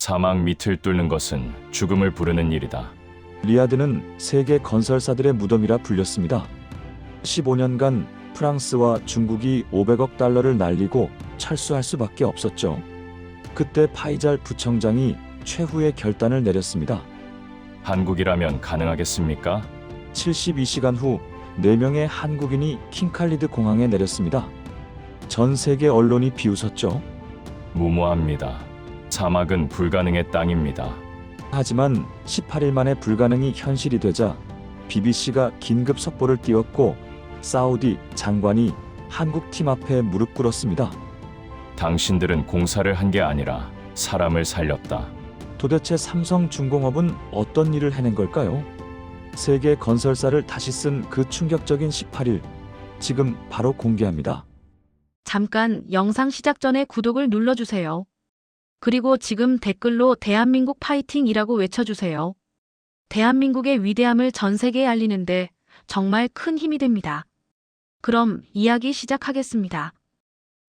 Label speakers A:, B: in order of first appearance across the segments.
A: 사막 밑을 뚫는 것은 죽음을 부르는 일이다.
B: 리야드는 세계 건설사들의 무덤이라 불렸습니다. 15년간 프랑스와 중국이 500억 달러를 날리고 철수할 수밖에 없었죠. 그때 파이잘 부청장이 최후의 결단을 내렸습니다.
A: 한국이라면 가능하겠습니까?
B: 72시간 후 4명의 한국인이 킹칼리드 공항에 내렸습니다. 전 세계 언론이 비웃었죠.
A: 무모합니다. 사막은 불가능의 땅입니다.
B: 하지만 18일 만에 불가능이 현실이 되자 BBC가 긴급 속보를 띄웠고 사우디 장관이 한국 팀 앞에 무릎 꿇었습니다.
A: 당신들은 공사를 한 게 아니라 사람을 살렸다.
B: 도대체 삼성중공업은 어떤 일을 해낸 걸까요? 세계 건설사를 다시 쓴 그 충격적인 18일, 지금 바로 공개합니다.
C: 잠깐 영상 시작 전에 구독을 눌러주세요. 그리고 지금 댓글로 대한민국 파이팅이라고 외쳐주세요. 대한민국의 위대함을 전 세계에 알리는데 정말 큰 힘이 됩니다. 그럼 이야기 시작하겠습니다.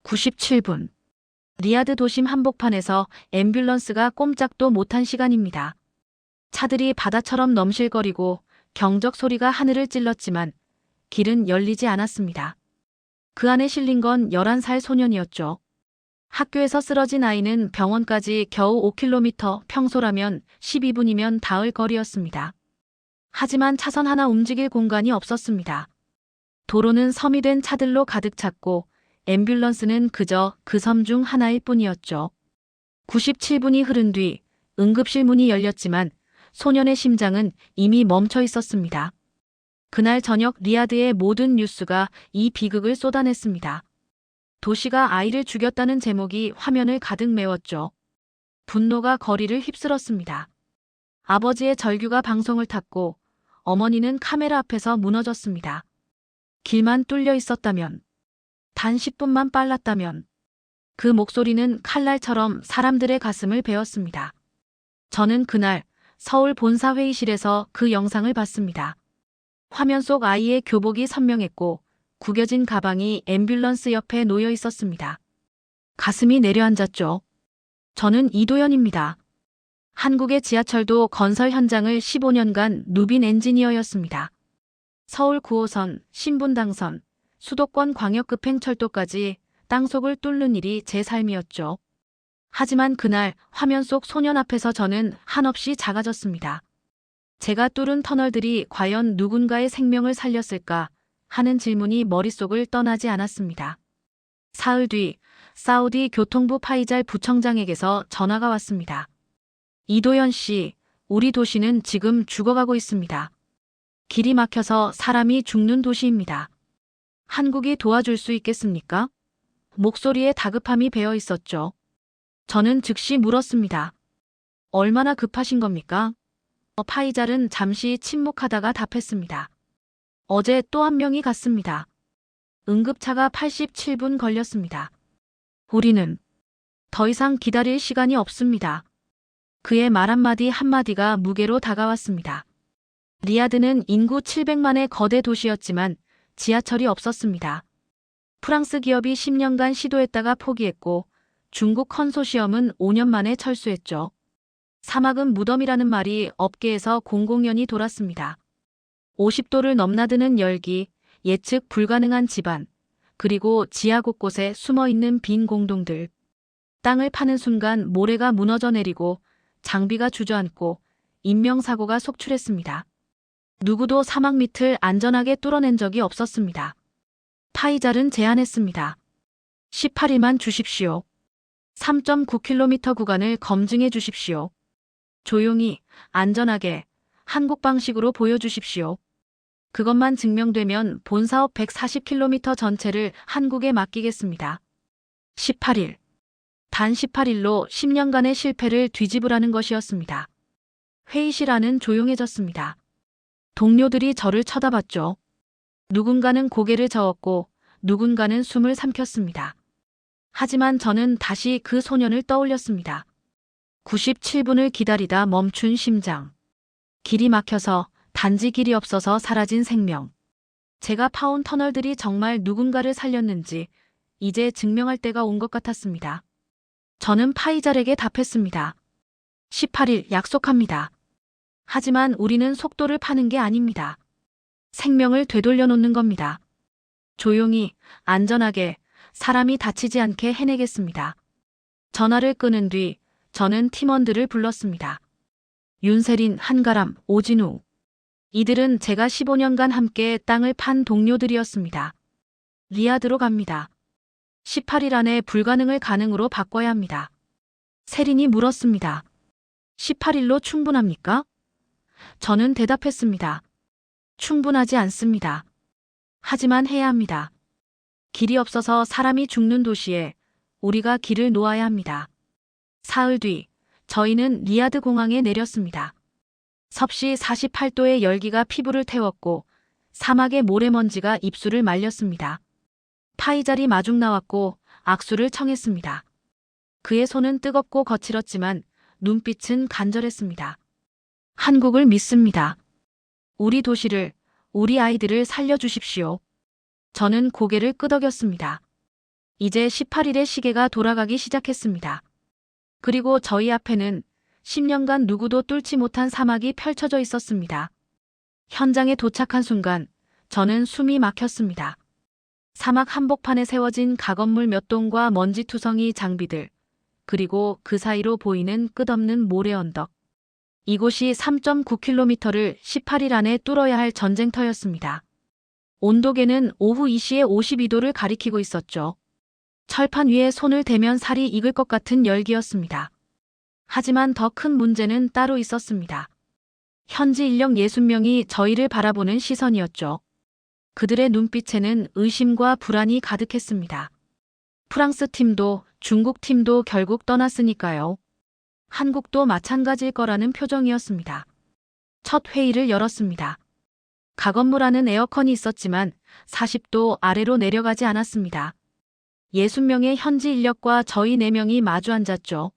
C: 97분. 리야드 도심 한복판에서 앰뷸런스가 꼼짝도 못한 시간입니다. 차들이 바다처럼 넘실거리고 경적 소리가 하늘을 찔렀지만 길은 열리지 않았습니다. 그 안에 실린 건 11살 소년이었죠. 학교에서 쓰러진 아이는 병원까지 겨우 5km, 평소라면 12분이면 닿을 거리였습니다. 하지만 차선 하나 움직일 공간이 없었습니다. 도로는 섬이 된 차들로 가득 찼고 앰뷸런스는 그저 그 섬 중 하나일 뿐이었죠. 97분이 흐른 뒤 응급실 문이 열렸지만 소년의 심장은 이미 멈춰 있었습니다. 그날 저녁 리야드의 모든 뉴스가 이 비극을 쏟아냈습니다. 도시가 아이를 죽였다는 제목이 화면을 가득 메웠죠. 분노가 거리를 휩쓸었습니다. 아버지의 절규가 방송을 탔고 어머니는 카메라 앞에서 무너졌습니다. 길만 뚫려 있었다면, 단 10분만 빨랐다면, 그 목소리는 칼날처럼 사람들의 가슴을 베었습니다. 저는 그날 서울 본사 회의실에서 그 영상을 봤습니다. 화면 속 아이의 교복이 선명했고 구겨진 가방이 앰뷸런스 옆에 놓여 있었습니다. 가슴이 내려앉았죠. 저는 이도현입니다. 한국의 지하철도 건설 현장을 15년간 누빈 엔지니어였습니다. 서울 9호선, 신분당선, 수도권 광역급행철도까지 땅속을 뚫는 일이 제 삶이었죠. 하지만 그날 화면 속 소년 앞에서 저는 한없이 작아졌습니다. 제가 뚫은 터널들이 과연 누군가의 생명을 살렸을까 하는 질문이 머릿속을 떠나지 않았습니다. 사흘 뒤 사우디 교통부 파이잘 부청장에게서 전화가 왔습니다. 이도현 씨, 우리 도시는 지금 죽어가고 있습니다. 길이 막혀서 사람이 죽는 도시입니다. 한국이 도와줄 수 있겠습니까? 목소리에 다급함이 배어 있었죠. 저는 즉시 물었습니다. 얼마나 급하신 겁니까? 파이잘은 잠시 침묵하다가 답했습니다. 어제 또 한 명이 갔습니다. 응급차가 87분 걸렸습니다. 우리는 더 이상 기다릴 시간이 없습니다. 그의 말 한마디 한마디가 무게로 다가왔습니다. 리야드는 인구 700만의 거대 도시였지만 지하철이 없었습니다. 프랑스 기업이 10년간 시도했다가 포기했고 중국 컨소시엄은 5년 만에 철수했죠. 사막은 무덤이라는 말이 업계에서 공공연히 돌았습니다. 50도를 넘나드는 열기, 예측 불가능한 지반, 그리고 지하 곳곳에 숨어있는 빈 공동들. 땅을 파는 순간 모래가 무너져 내리고 장비가 주저앉고 인명사고가 속출했습니다. 누구도 사막 밑을 안전하게 뚫어낸 적이 없었습니다. 파이잘은 제안했습니다. 18일만 주십시오. 3.9km 구간을 검증해 주십시오. 조용히, 안전하게, 한국 방식으로 보여주십시오. 그것만 증명되면 본사업 140km 전체를 한국에 맡기겠습니다. 18일. 단 18일로 10년간의 실패를 뒤집으라는 것이었습니다. 회의실 안은 조용해졌습니다. 동료들이 저를 쳐다봤죠. 누군가는 고개를 저었고 누군가는 숨을 삼켰습니다. 하지만 저는 다시 그 소년을 떠올렸습니다. 97분을 기다리다 멈춘 심장. 길이 막혀서, 단지 길이 없어서 사라진 생명. 제가 파온 터널들이 정말 누군가를 살렸는지 이제 증명할 때가 온 것 같았습니다. 저는 파이잘에게 답했습니다. 18일 약속합니다. 하지만 우리는 속도를 파는 게 아닙니다. 생명을 되돌려 놓는 겁니다. 조용히, 안전하게, 사람이 다치지 않게 해내겠습니다. 전화를 끊은 뒤 저는 팀원들을 불렀습니다. 윤세린, 한가람, 오진우. 이들은 제가 15년간 함께 땅을 판 동료들이었습니다. 리야드로 갑니다. 18일 안에 불가능을 가능으로 바꿔야 합니다. 세린이 물었습니다. 18일로 충분합니까? 저는 대답했습니다. 충분하지 않습니다. 하지만 해야 합니다. 길이 없어서 사람이 죽는 도시에 우리가 길을 놓아야 합니다. 사흘 뒤 저희는 리야드 공항에 내렸습니다. 섭씨 48도의 열기가 피부를 태웠고 사막의 모래먼지가 입술을 말렸습니다. 파이잘이 마중 나왔고 악수를 청했습니다. 그의 손은 뜨겁고 거칠었지만 눈빛은 간절했습니다. 한국을 믿습니다. 우리 도시를, 우리 아이들을 살려주십시오. 저는 고개를 끄덕였습니다. 이제 18일의 시계가 돌아가기 시작했습니다. 그리고 저희 앞에는 10년간 누구도 뚫지 못한 사막이 펼쳐져 있었습니다. 현장에 도착한 순간 저는 숨이 막혔습니다. 사막 한복판에 세워진 가건물 몇 동과 먼지투성이 장비들, 그리고 그 사이로 보이는 끝없는 모래 언덕. 이곳이 3.9km를 18일 안에 뚫어야 할 전쟁터였습니다. 온도계는 오후 2시에 52도를 가리키고 있었죠. 철판 위에 손을 대면 살이 익을 것 같은 열기였습니다. 하지만 더 큰 문제는 따로 있었습니다. 현지 인력 60명이 저희를 바라보는 시선이었죠. 그들의 눈빛에는 의심과 불안이 가득했습니다. 프랑스 팀도 중국 팀도 결국 떠났으니까요. 한국도 마찬가지일 거라는 표정이었습니다. 첫 회의를 열었습니다. 가건물 안은 에어컨이 있었지만 40도 아래로 내려가지 않았습니다. 60명의 현지 인력과 저희 4명이 마주 앉았죠.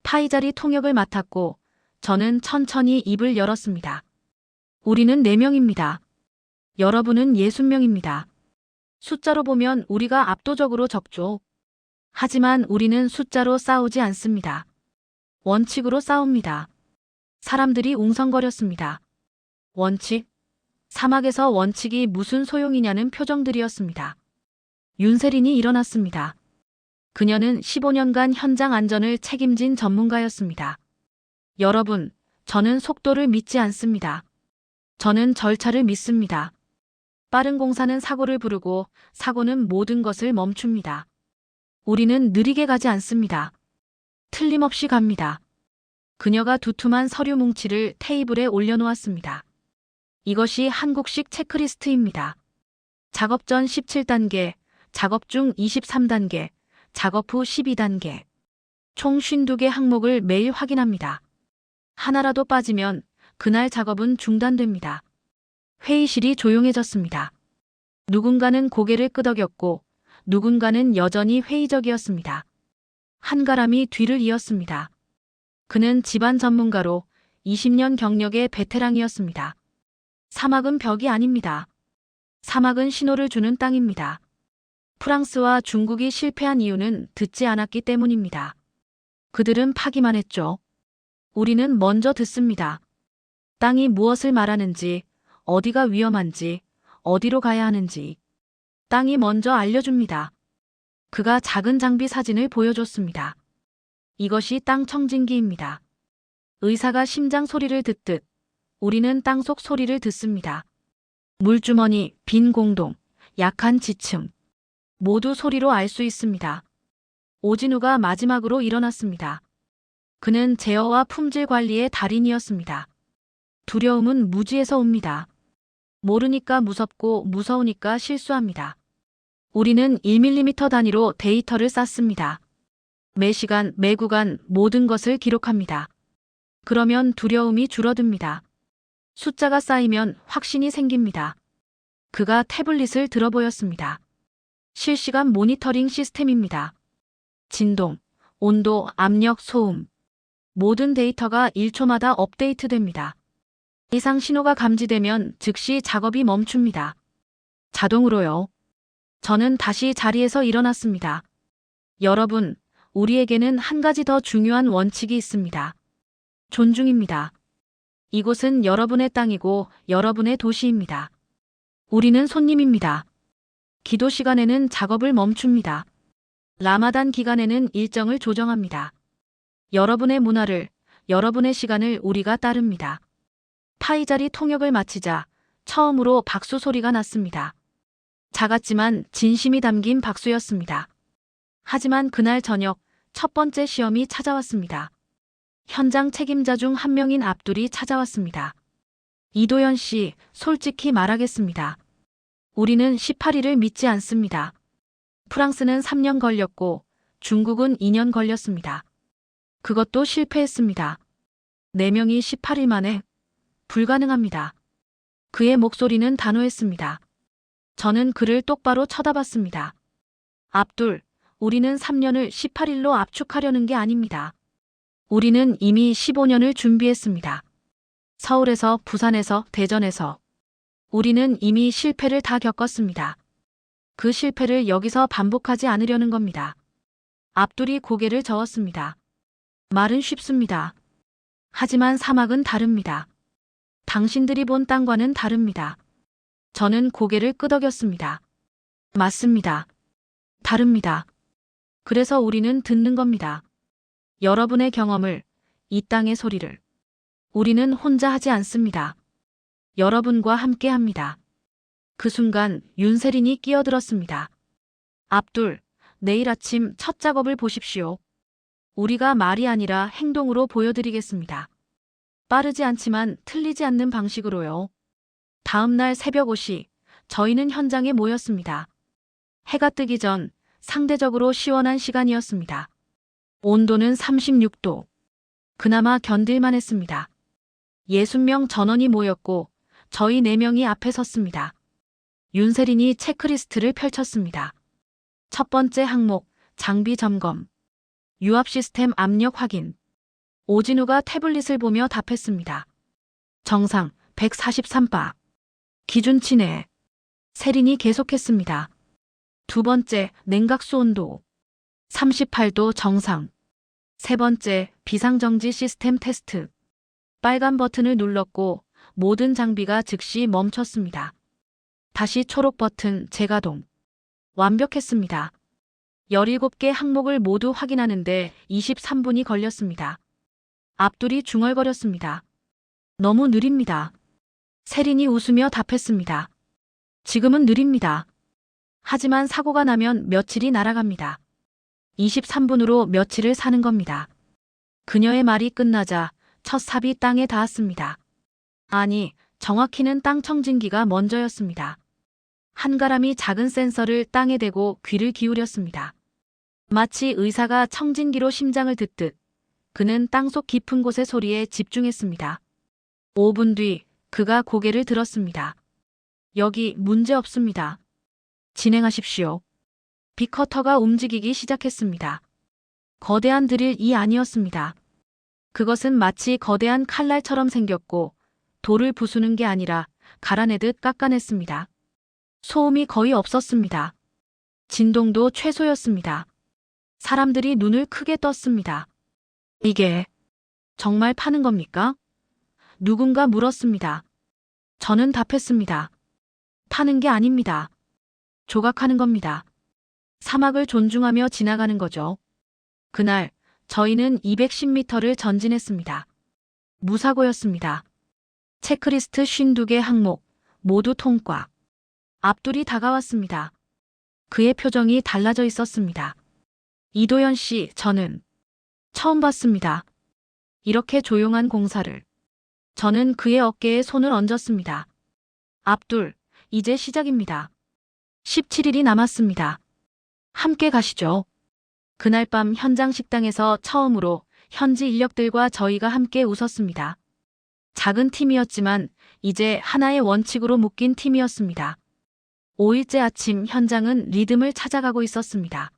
C: 파이잘이 통역을 맡았고 저는 천천히 입을 열었습니다. 우리는 4명입니다. 여러분은 60명입니다. 숫자로 보면 우리가 압도적으로 적죠. 하지만 우리는 숫자로 싸우지 않습니다. 원칙으로 싸웁니다. 사람들이 웅성거렸습니다. 원칙? 사막에서 원칙이 무슨 소용이냐는 표정들이었습니다. 윤세린이 일어났습니다. 그녀는 15년간 현장 안전을 책임진 전문가였습니다. 여러분, 저는 속도를 믿지 않습니다. 저는 절차를 믿습니다. 빠른 공사는 사고를 부르고 사고는 모든 것을 멈춥니다. 우리는 느리게 가지 않습니다. 틀림없이 갑니다. 그녀가 두툼한 서류 뭉치를 테이블에 올려놓았습니다. 이것이 한국식 체크리스트입니다. 작업 전 17단계, 작업 중 23단계, 작업 후 12단계. 총 52개 항목을 매일 확인합니다. 하나라도 빠지면 그날 작업은 중단됩니다. 회의실이 조용해졌습니다. 누군가는 고개를 끄덕였고 누군가는 여전히 회의적이었습니다. 한가람이 뒤를 이었습니다. 그는 집안 전문가로 20년 경력의 베테랑이었습니다. 사막은 벽이 아닙니다. 사막은 신호를 주는 땅입니다. 프랑스와 중국이 실패한 이유는 듣지 않았기 때문입니다. 그들은 파기만 했죠. 우리는 먼저 듣습니다. 땅이 무엇을 말하는지, 어디가 위험한지, 어디로 가야 하는지. 땅이 먼저 알려줍니다. 그가 작은 장비 사진을 보여줬습니다. 이것이 땅 청진기입니다. 의사가 심장 소리를 듣듯 우리는 땅속 소리를 듣습니다. 물주머니, 빈 공동, 약한 지층. 모두 소리로 알 수 있습니다. 오진우가 마지막으로 일어났습니다. 그는 제어와 품질 관리의 달인이었습니다. 두려움은 무지에서 옵니다. 모르니까 무섭고 무서우니까 실수합니다. 우리는 1mm 단위로 데이터를 쌓습니다. 매 시간, 매 구간 모든 것을 기록합니다. 그러면 두려움이 줄어듭니다. 숫자가 쌓이면 확신이 생깁니다. 그가 태블릿을 들어보였습니다. 실시간 모니터링 시스템입니다. 진동, 온도, 압력, 소음. 모든 데이터가 1초마다 업데이트됩니다. 이상 신호가 감지되면 즉시 작업이 멈춥니다. 자동으로요. 저는 다시 자리에서 일어났습니다. 여러분, 우리에게는 한 가지 더 중요한 원칙이 있습니다. 존중입니다. 이곳은 여러분의 땅이고 여러분의 도시입니다. 우리는 손님입니다. 기도 시간에는 작업을 멈춥니다. 라마단 기간에는 일정을 조정합니다. 여러분의 문화를, 여러분의 시간을 우리가 따릅니다. 파이자리 통역을 마치자 처음으로 박수 소리가 났습니다. 작았지만 진심이 담긴 박수였습니다. 하지만 그날 저녁 첫 번째 시험이 찾아왔습니다. 현장 책임자 중 한 명인 압둘이 찾아왔습니다. 이도현 씨, 솔직히 말하겠습니다. 우리는 18일을 믿지 않습니다. 프랑스는 3년 걸렸고 중국은 2년 걸렸습니다. 그것도 실패했습니다. 4명이 18일 만에 불가능합니다. 그의 목소리는 단호했습니다. 저는 그를 똑바로 쳐다봤습니다. 압둘, 우리는 3년을 18일로 압축하려는 게 아닙니다. 우리는 이미 15년을 준비했습니다. 서울에서, 부산에서, 대전에서. 우리는 이미 실패를 다 겪었습니다. 그 실패를 여기서 반복하지 않으려는 겁니다. 압둘이 고개를 저었습니다. 말은 쉽습니다. 하지만 사막은 다릅니다. 당신들이 본 땅과는 다릅니다. 저는 고개를 끄덕였습니다. 맞습니다. 다릅니다. 그래서 우리는 듣는 겁니다. 여러분의 경험을, 이 땅의 소리를. 우리는 혼자 하지 않습니다. 여러분과 함께 합니다. 그 순간 윤세린이 끼어들었습니다. 압둘, 내일 아침 첫 작업을 보십시오. 우리가 말이 아니라 행동으로 보여드리겠습니다. 빠르지 않지만 틀리지 않는 방식으로요. 다음 날 새벽 5시, 저희는 현장에 모였습니다. 해가 뜨기 전 상대적으로 시원한 시간이었습니다. 온도는 36도. 그나마 견딜만 했습니다. 60명 전원이 모였고 저희 4명이 앞에 섰습니다. 윤세린이 체크리스트를 펼쳤습니다. 첫 번째 항목, 장비 점검. 유압 시스템 압력 확인. 오진우가 태블릿을 보며 답했습니다. 정상 143바. 기준치 내. 세린이 계속했습니다. 두 번째, 냉각수 온도. 38도 정상. 세 번째, 비상정지 시스템 테스트. 빨간 버튼을 눌렀고 모든 장비가 즉시 멈췄습니다. 다시 초록 버튼 재가동. 완벽했습니다. 17개 항목을 모두 확인하는데 23분이 걸렸습니다. 압둘이 중얼거렸습니다. 너무 느립니다. 세린이 웃으며 답했습니다. 지금은 느립니다. 하지만 사고가 나면 며칠이 날아갑니다. 23분으로 며칠을 사는 겁니다. 그녀의 말이 끝나자 첫 삽이 땅에 닿았습니다. 아니, 정확히는 땅 청진기가 먼저였습니다. 한가람이 작은 센서를 땅에 대고 귀를 기울였습니다. 마치 의사가 청진기로 심장을 듣듯 그는 땅속 깊은 곳의 소리에 집중했습니다. 5분 뒤 그가 고개를 들었습니다. 여기 문제 없습니다. 진행하십시오. 빅커터가 움직이기 시작했습니다. 거대한 드릴이 아니었습니다. 그것은 마치 거대한 칼날처럼 생겼고 돌을 부수는 게 아니라 갈아내듯 깎아냈습니다. 소음이 거의 없었습니다. 진동도 최소였습니다. 사람들이 눈을 크게 떴습니다. 이게 정말 파는 겁니까? 누군가 물었습니다. 저는 답했습니다. 파는 게 아닙니다. 조각하는 겁니다. 사막을 존중하며 지나가는 거죠. 그날 저희는 210m를 전진했습니다. 무사고였습니다. 체크리스트 52개 항목 모두 통과. 압둘이 다가왔습니다. 그의 표정이 달라져 있었습니다. 이도현 씨, 저는 처음 봤습니다. 이렇게 조용한 공사를. 저는 그의 어깨에 손을 얹었습니다. 압둘, 이제 시작입니다. 17일이 남았습니다. 함께 가시죠. 그날 밤 현장 식당에서 처음으로 현지 인력들과 저희가 함께 웃었습니다. 작은 팀이었지만 이제 하나의 원칙으로 묶인 팀이었습니다. 5일째 아침 현장은 리듬을 찾아가고 있었습니다.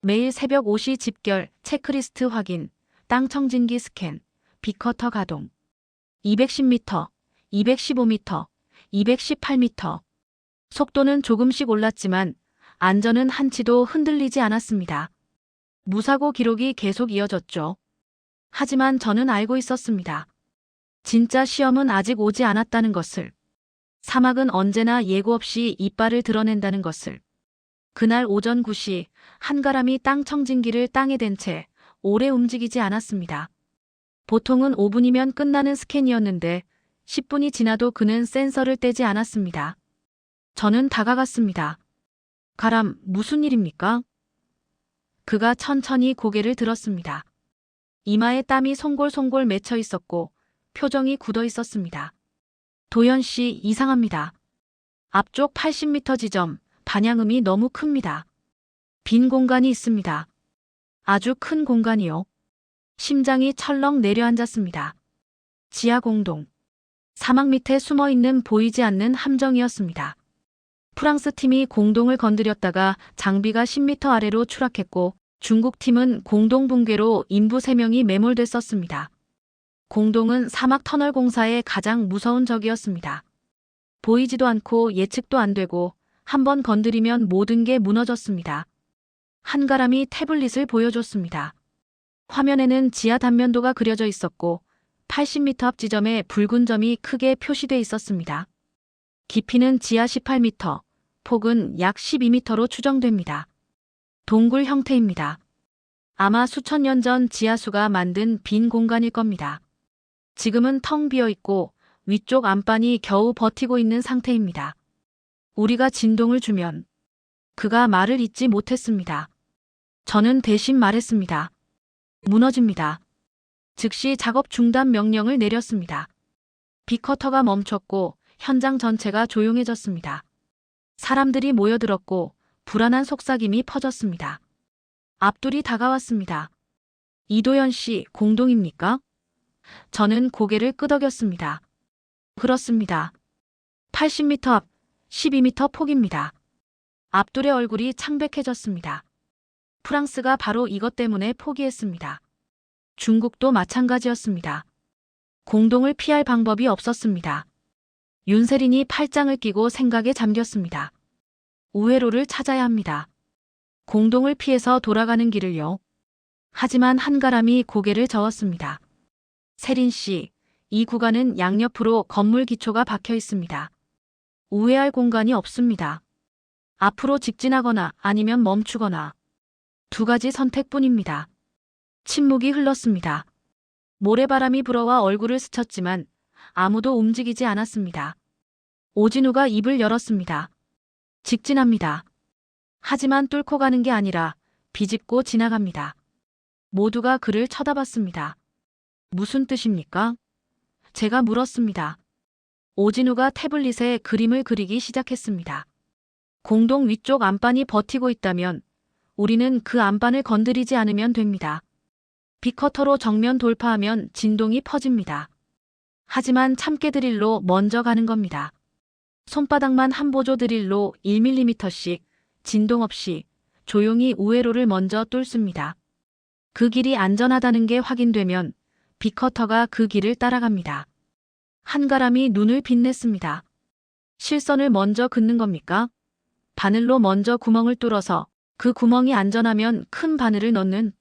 C: 매일 새벽 5시 집결, 체크리스트 확인, 땅 청진기 스캔, 빅커터 가동. 210m, 215m, 218m. 속도는 조금씩 올랐지만 안전은 한치도 흔들리지 않았습니다. 무사고 기록이 계속 이어졌죠. 하지만 저는 알고 있었습니다. 진짜 시험은 아직 오지 않았다는 것을. 사막은 언제나 예고 없이 이빨을 드러낸다는 것을. 그날 오전 9시 한가람이 땅 청진기를 땅에 댄 채 오래 움직이지 않았습니다. 보통은 5분이면 끝나는 스캔이었는데 10분이 지나도 그는 센서를 떼지 않았습니다. 저는 다가갔습니다. 가람, 무슨 일입니까? 그가 천천히 고개를 들었습니다. 이마에 땀이 송골송골 맺혀 있었고 표정이 굳어 있었습니다. 도연 씨, 이상합니다. 앞쪽 80m 지점, 반향음이 너무 큽니다. 빈 공간이 있습니다. 아주 큰 공간이요. 심장이 철렁 내려앉았습니다. 지하 공동. 사막 밑에 숨어 있는 보이지 않는 함정이었습니다. 프랑스 팀이 공동을 건드렸다가 장비가 10m 아래로 추락했고 중국 팀은 공동 붕괴로 인부 3명이 매몰됐었습니다. 공동은 사막 터널 공사의 가장 무서운 적이었습니다. 보이지도 않고 예측도 안 되고 한번 건드리면 모든 게 무너졌습니다. 한가람이 태블릿을 보여줬습니다. 화면에는 지하 단면도가 그려져 있었고 80m 앞 지점에 붉은 점이 크게 표시돼 있었습니다. 깊이는 지하 18m, 폭은 약 12m로 추정됩니다. 동굴 형태입니다. 아마 수천 년 전 지하수가 만든 빈 공간일 겁니다. 지금은 텅 비어 있고 위쪽 안반이 겨우 버티고 있는 상태입니다. 우리가 진동을 주면 그가 말을 잇지 못했습니다. 저는 대신 말했습니다. 무너집니다. 즉시 작업 중단 명령을 내렸습니다. 빅커터가 멈췄고 현장 전체가 조용해졌습니다. 사람들이 모여들었고 불안한 속삭임이 퍼졌습니다. 앞둘이 다가왔습니다. 이도연 씨, 공동입니까? 저는 고개를 끄덕였습니다. 그렇습니다. 80m 앞, 12m 폭입니다. 앞둘의 얼굴이 창백해졌습니다. 프랑스가 바로 이것 때문에 포기했습니다. 중국도 마찬가지였습니다. 공동을 피할 방법이 없었습니다. 윤세린이 팔짱을 끼고 생각에 잠겼습니다. 우회로를 찾아야 합니다. 공동을 피해서 돌아가는 길을요. 하지만 한가람이 고개를 저었습니다. 세린 씨, 이 구간은 양옆으로 건물 기초가 박혀 있습니다. 우회할 공간이 없습니다. 앞으로 직진하거나 아니면 멈추거나. 두 가지 선택뿐입니다. 침묵이 흘렀습니다. 모래바람이 불어와 얼굴을 스쳤지만 아무도 움직이지 않았습니다. 오진우가 입을 열었습니다. 직진합니다. 하지만 뚫고 가는 게 아니라 비집고 지나갑니다. 모두가 그를 쳐다봤습니다. 무슨 뜻입니까? 제가 물었습니다. 오진우가 태블릿에 그림을 그리기 시작했습니다. 공동 위쪽 안반이 버티고 있다면 우리는 그 안반을 건드리지 않으면 됩니다. 빅커터로 정면 돌파하면 진동이 퍼집니다. 하지만 참깨 드릴로 먼저 가는 겁니다. 손바닥만 한 보조 드릴로 1mm씩 진동 없이 조용히 우회로를 먼저 뚫습니다. 그 길이 안전하다는 게 확인되면 빅커터가 그 길을 따라갑니다. 한가람이 눈을 빛냈습니다. 실선을 먼저 긋는 겁니까? 바늘로 먼저 구멍을 뚫어서 그 구멍이 안전하면 큰 바늘을 넣는.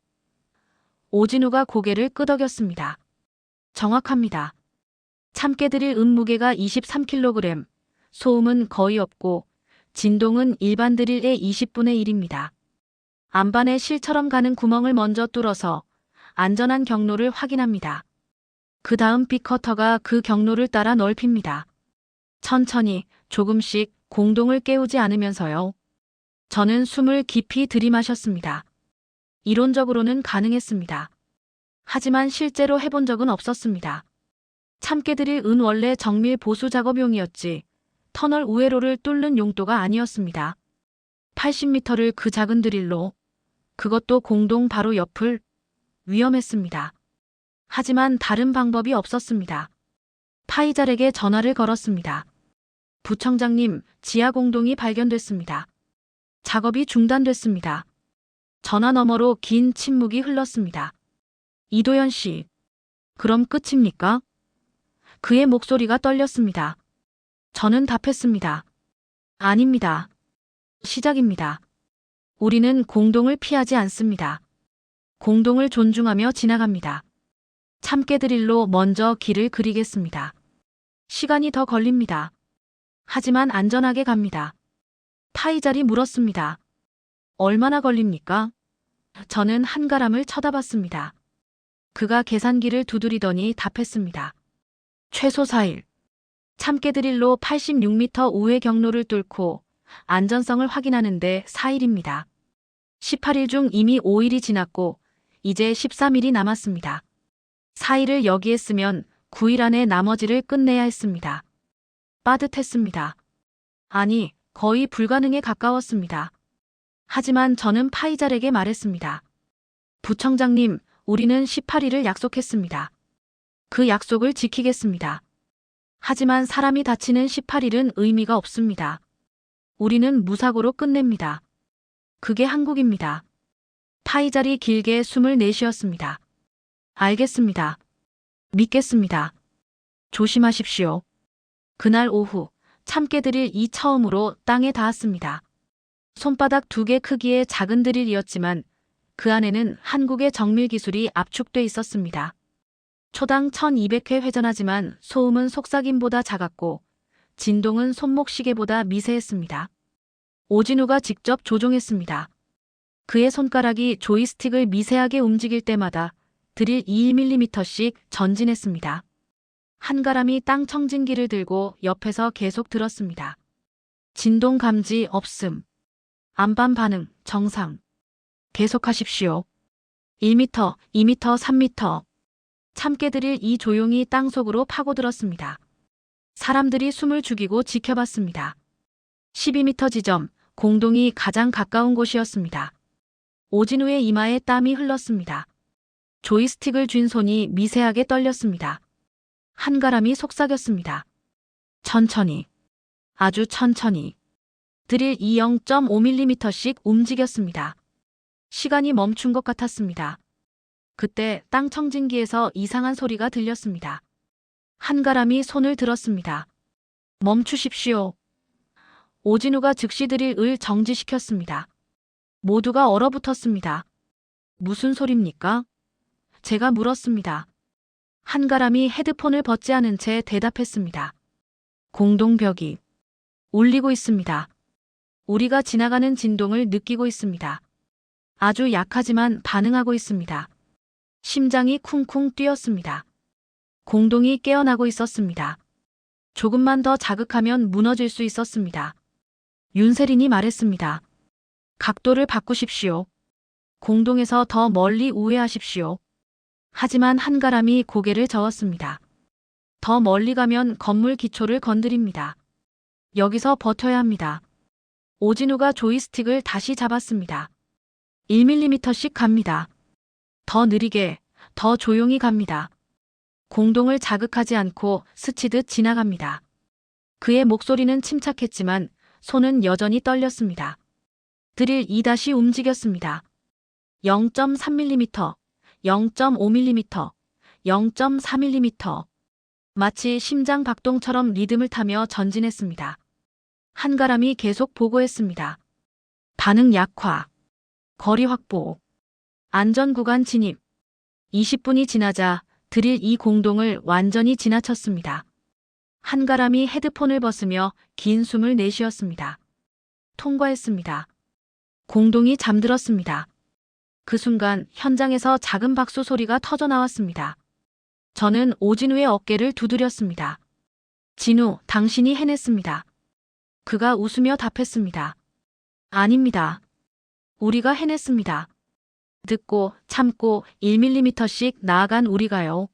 C: 오진우가 고개를 끄덕였습니다. 정확합니다. 참깨 드릴 무게가 23kg, 소음은 거의 없고 진동은 일반 드릴의 20분의 1입니다. 안반에 실처럼 가는 구멍을 먼저 뚫어서 안전한 경로를 확인합니다. 그 다음 빅커터가 그 경로를 따라 넓힙니다. 천천히 조금씩 공동을 깨우지 않으면서요. 저는 숨을 깊이 들이마셨습니다. 이론적으로는 가능했습니다. 하지만 실제로 해본 적은 없었습니다. 참깨 드릴은 원래 정밀 보수 작업용이었지 터널 우회로를 뚫는 용도가 아니었습니다. 80m를 그 작은 드릴로, 그것도 공동 바로 옆을. 위험했습니다. 하지만 다른 방법이 없었습니다. 파이잘에게 전화를 걸었습니다. 부청장님, 지하 공동이 발견됐습니다. 작업이 중단됐습니다. 전화 너머로 긴 침묵이 흘렀습니다. 이도연 씨, 그럼 끝입니까? 그의 목소리가 떨렸습니다. 저는 답했습니다. 아닙니다. 시작입니다. 우리는 공동을 피하지 않습니다. 공동을 존중하며 지나갑니다. 참깨 드릴로 먼저 길을 그리겠습니다. 시간이 더 걸립니다. 하지만 안전하게 갑니다. 파이잘이 물었습니다. 얼마나 걸립니까? 저는 한가람을 쳐다봤습니다. 그가 계산기를 두드리더니 답했습니다. 최소 4일. 참깨 드릴로 86m 우회 경로를 뚫고 안전성을 확인하는데 4일입니다. 18일 중 이미 5일이 지났고 이제 13일이 남았습니다. 4일을 여기에 쓰면 9일 안에 나머지를 끝내야 했습니다. 빠듯했습니다. 아니, 거의 불가능에 가까웠습니다. 하지만 저는 파이잘에게 말했습니다. 부청장님, 우리는 18일을 약속했습니다. 그 약속을 지키겠습니다. 하지만 사람이 다치는 18일은 의미가 없습니다. 우리는 무사고로 끝냅니다. 그게 한국입니다. 파이잘이 길게 숨을 내쉬었습니다. 알겠습니다. 믿겠습니다. 조심하십시오. 그날 오후 참깨 드릴이 처음으로 땅에 닿았습니다. 손바닥 2개 크기의 작은 드릴이었지만 그 안에는 한국의 정밀 기술이 압축돼 있었습니다. 초당 1200회 회전하지만 소음은 속삭임보다 작았고 진동은 손목시계보다 미세했습니다. 오진우가 직접 조종했습니다. 그의 손가락이 조이스틱을 미세하게 움직일 때마다 드릴 2mm씩 전진했습니다. 한가람이 땅 청진기를 들고 옆에서 계속 들었습니다. 진동 감지 없음. 안반 반응 정상. 계속하십시오. 1m, 2m, 3m. 참깨 드릴이 조용히 땅속으로 파고들었습니다. 사람들이 숨을 죽이고 지켜봤습니다. 12m 지점, 공동이 가장 가까운 곳이었습니다. 오진우의 이마에 땀이 흘렀습니다. 조이스틱을 쥔 손이 미세하게 떨렸습니다. 한가람이 속삭였습니다. 천천히. 아주 천천히. 드릴이 0.5mm씩 움직였습니다. 시간이 멈춘 것 같았습니다. 그때 땅 청진기에서 이상한 소리가 들렸습니다. 한가람이 손을 들었습니다. 멈추십시오. 오진우가 즉시 드릴을 정지시켰습니다. 모두가 얼어붙었습니다. 무슨 소립니까? 제가 물었습니다. 한가람이 헤드폰을 벗지 않은 채 대답했습니다. 공동벽이 울리고 있습니다. 우리가 지나가는 진동을 느끼고 있습니다. 아주 약하지만 반응하고 있습니다. 심장이 쿵쿵 뛰었습니다. 공동이 깨어나고 있었습니다. 조금만 더 자극하면 무너질 수 있었습니다. 윤세린이 말했습니다. 각도를 바꾸십시오. 공동에서 더 멀리 우회하십시오. 하지만 한가람이 고개를 저었습니다. 더 멀리 가면 건물 기초를 건드립니다. 여기서 버텨야 합니다. 오진우가 조이스틱을 다시 잡았습니다. 1mm씩 갑니다. 더 느리게, 더 조용히 갑니다. 공동을 자극하지 않고 스치듯 지나갑니다. 그의 목소리는 침착했지만 손은 여전히 떨렸습니다. 드릴이 다시 움직였습니다. 0.3mm, 0.5mm, 0.4mm. 마치 심장 박동처럼 리듬을 타며 전진했습니다. 한가람이 계속 보고했습니다. 반응 약화. 거리 확보. 안전구간 진입. 20분이 지나자 드릴 이 공동을 완전히 지나쳤습니다. 한가람이 헤드폰을 벗으며 긴 숨을 내쉬었습니다. 통과했습니다. 공동이 잠들었습니다. 그 순간 현장에서 작은 박수 소리가 터져 나왔습니다. 저는 오진우의 어깨를 두드렸습니다. 진우, 당신이 해냈습니다. 그가 웃으며 답했습니다. 아닙니다. 우리가 해냈습니다. 듣고 참고 1mm씩 나아간 우리가요.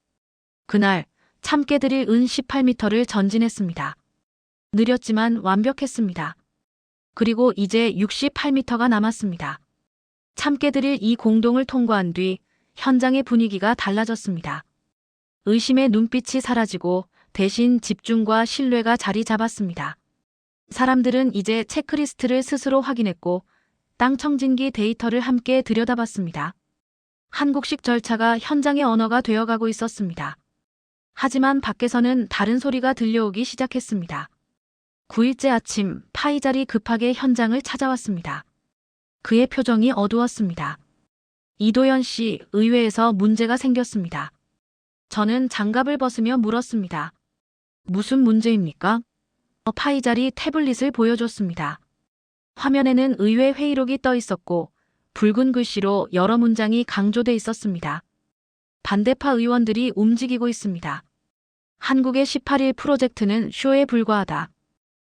C: 그날 참깨 드릴 은 18m를 전진했습니다. 느렸지만 완벽했습니다. 그리고 이제 68m가 남았습니다. 참깨 드릴 이 공동을 통과한 뒤 현장의 분위기가 달라졌습니다. 의심의 눈빛이 사라지고 대신 집중과 신뢰가 자리 잡았습니다. 사람들은 이제 체크리스트를 스스로 확인했고 땅 청진기 데이터를 함께 들여다봤습니다. 한국식 절차가 현장의 언어가 되어가고 있었습니다. 하지만 밖에서는 다른 소리가 들려오기 시작했습니다. 9일째 아침 파이잘이 급하게 현장을 찾아왔습니다. 그의 표정이 어두웠습니다. 이도현 씨, 의회에서 문제가 생겼습니다. 저는 장갑을 벗으며 물었습니다. 무슨 문제입니까? 파이잘이 태블릿을 보여줬습니다. 화면에는 의회 회의록이 떠 있었고 붉은 글씨로 여러 문장이 강조돼 있었습니다. 반대파 의원들이 움직이고 있습니다. 한국의 18일 프로젝트는 쇼에 불과하다.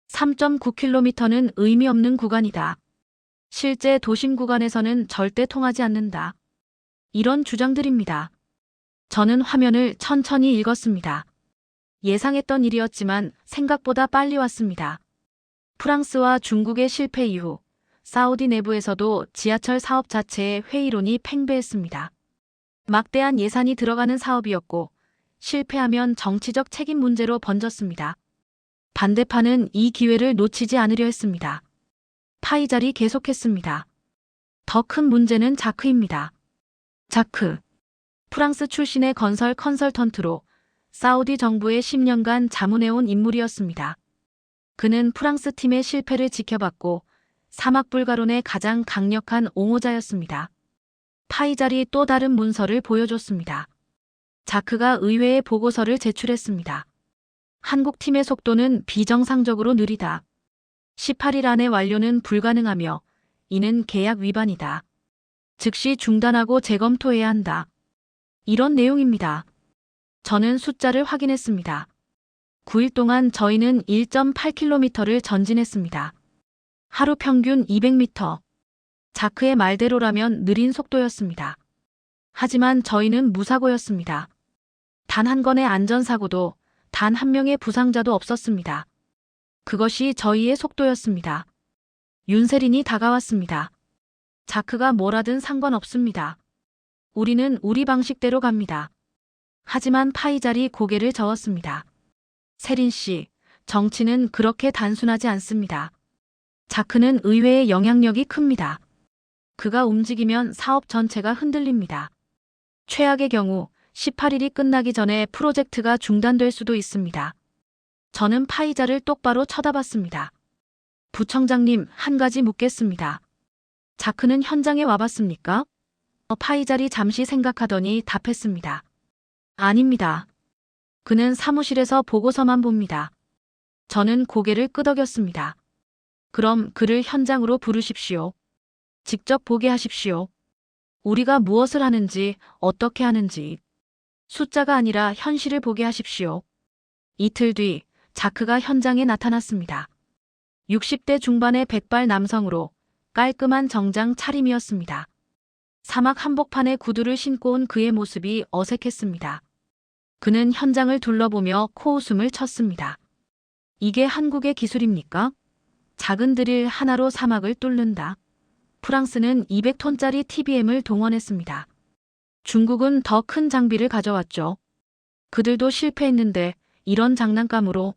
C: 3.9km는 의미 없는 구간이다. 실제 도심 구간에서는 절대 통하지 않는다. 이런 주장들입니다. 저는 화면을 천천히 읽었습니다. 예상했던 일이었지만 생각보다 빨리 왔습니다. 프랑스와 중국의 실패 이후 사우디 내부에서도 지하철 사업 자체의 회의론이 팽배했습니다. 막대한 예산이 들어가는 사업이었고 실패하면 정치적 책임 문제로 번졌습니다. 반대파는 이 기회를 놓치지 않으려 했습니다. 파이잘이 계속했습니다. 더 큰 문제는 자크입니다. 자크. 프랑스 출신의 건설 컨설턴트로 사우디 정부의 10년간 자문해온 인물이었습니다. 그는 프랑스 팀의 실패를 지켜봤고 사막불가론의 가장 강력한 옹호자였습니다. 파이잘이 또 다른 문서를 보여줬습니다. 자크가 의회에 보고서를 제출했습니다. 한국 팀의 속도는 비정상적으로 느리다. 18일 안에 완료는 불가능하며 이는 계약 위반이다. 즉시 중단하고 재검토해야 한다. 이런 내용입니다. 저는 숫자를 확인했습니다. 9일 동안 저희는 1.8km를 전진했습니다. 하루 평균 200m. 자크의 말대로라면 느린 속도였습니다. 하지만 저희는 무사고였습니다. 단 한 건의 안전사고도, 단 한 명의 부상자도 없었습니다. 그것이 저희의 속도였습니다. 윤세린이 다가왔습니다. 자크가 뭐라든 상관없습니다. 우리는 우리 방식대로 갑니다. 하지만 파이잘이 고개를 저었습니다. 세린 씨, 정치는 그렇게 단순하지 않습니다. 자크는 의회의 영향력이 큽니다. 그가 움직이면 사업 전체가 흔들립니다. 최악의 경우 18일이 끝나기 전에 프로젝트가 중단될 수도 있습니다. 저는 파이잘을 똑바로 쳐다봤습니다. 부청장님, 한 가지 묻겠습니다. 자크는 현장에 와봤습니까? 파이잘이 잠시 생각하더니 답했습니다. 아닙니다. 그는 사무실에서 보고서만 봅니다. 저는 고개를 끄덕였습니다. 그럼 그를 현장으로 부르십시오. 직접 보게 하십시오. 우리가 무엇을 하는지, 어떻게 하는지. 숫자가 아니라 현실을 보게 하십시오. 이틀 뒤 자크가 현장에 나타났습니다. 60대 중반의 백발 남성으로 깔끔한 정장 차림이었습니다. 사막 한복판에 구두를 신고 온 그의 모습이 어색했습니다. 그는 현장을 둘러보며 코웃음을 쳤습니다. 이게 한국의 기술입니까? 작은 드릴 하나로 사막을 뚫는다. 프랑스는 200톤짜리 TBM을 동원했습니다. 중국은 더 큰 장비를 가져왔죠. 그들도 실패했는데 이런 장난감으로.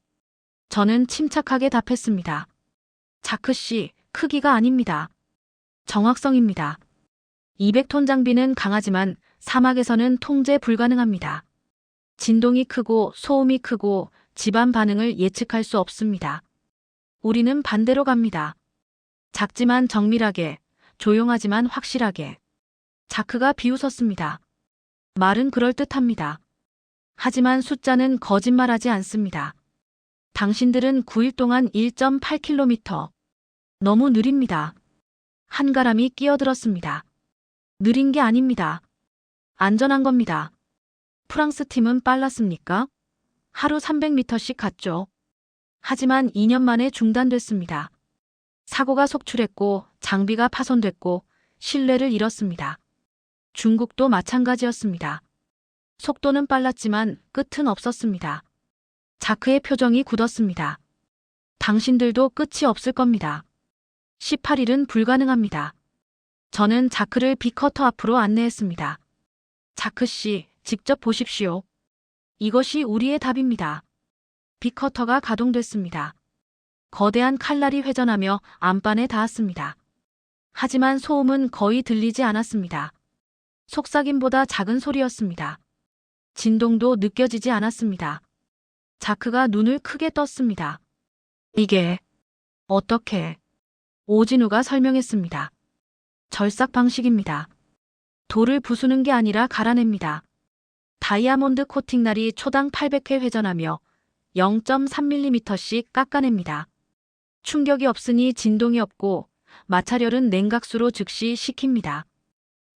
C: 저는 침착하게 답했습니다. 자크 씨, 크기가 아닙니다. 정확성입니다. 200톤 장비는 강하지만 사막에서는 통제 불가능합니다. 진동이 크고 소음이 크고 집안 반응을 예측할 수 없습니다. 우리는 반대로 갑니다. 작지만 정밀하게, 조용하지만 확실하게. 자크가 비웃었습니다. 말은 그럴듯합니다. 하지만 숫자는 거짓말하지 않습니다. 당신들은 9일 동안 1.8km. 너무 느립니다. 한가람이 끼어들었습니다. 느린 게 아닙니다. 안전한 겁니다. 프랑스 팀은 빨랐습니까? 하루 300m씩 갔죠. 하지만 2년 만에 중단됐습니다. 사고가 속출했고 장비가 파손됐고 신뢰를 잃었습니다. 중국도 마찬가지였습니다. 속도는 빨랐지만 끝은 없었습니다. 자크의 표정이 굳었습니다. 당신들도 끝이 없을 겁니다. 18일은 불가능합니다. 저는 자크를 빅커터 앞으로 안내했습니다. 자크 씨, 직접 보십시오. 이것이 우리의 답입니다. 빅커터가 가동됐습니다. 거대한 칼날이 회전하며 안반에 닿았습니다. 하지만 소음은 거의 들리지 않았습니다. 속삭임보다 작은 소리였습니다. 진동도 느껴지지 않았습니다. 자크가 눈을 크게 떴습니다. 이게 어떻게? 오진우가 설명했습니다. 절삭 방식입니다. 돌을 부수는 게 아니라 갈아냅니다. 다이아몬드 코팅날이 초당 800회 회전하며 0.3mm씩 깎아냅니다. 충격이 없으니 진동이 없고 마찰열은 냉각수로 즉시 식힙니다.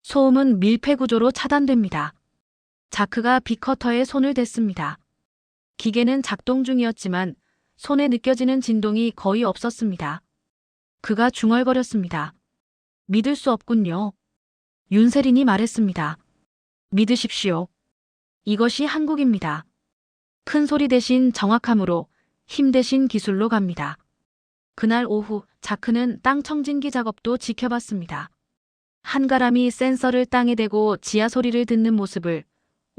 C: 소음은 밀폐 구조로 차단됩니다. 자크가 빅커터에 손을 댔습니다. 기계는 작동 중이었지만 손에 느껴지는 진동이 거의 없었습니다. 그가 중얼거렸습니다. 믿을 수 없군요. 윤세린이 말했습니다. 믿으십시오. 이것이 한국입니다. 큰 소리 대신 정확함으로, 힘 대신 기술로 갑니다. 그날 오후 자크는 땅 청진기 작업도 지켜봤습니다. 한가람이 센서를 땅에 대고 지하 소리를 듣는 모습을,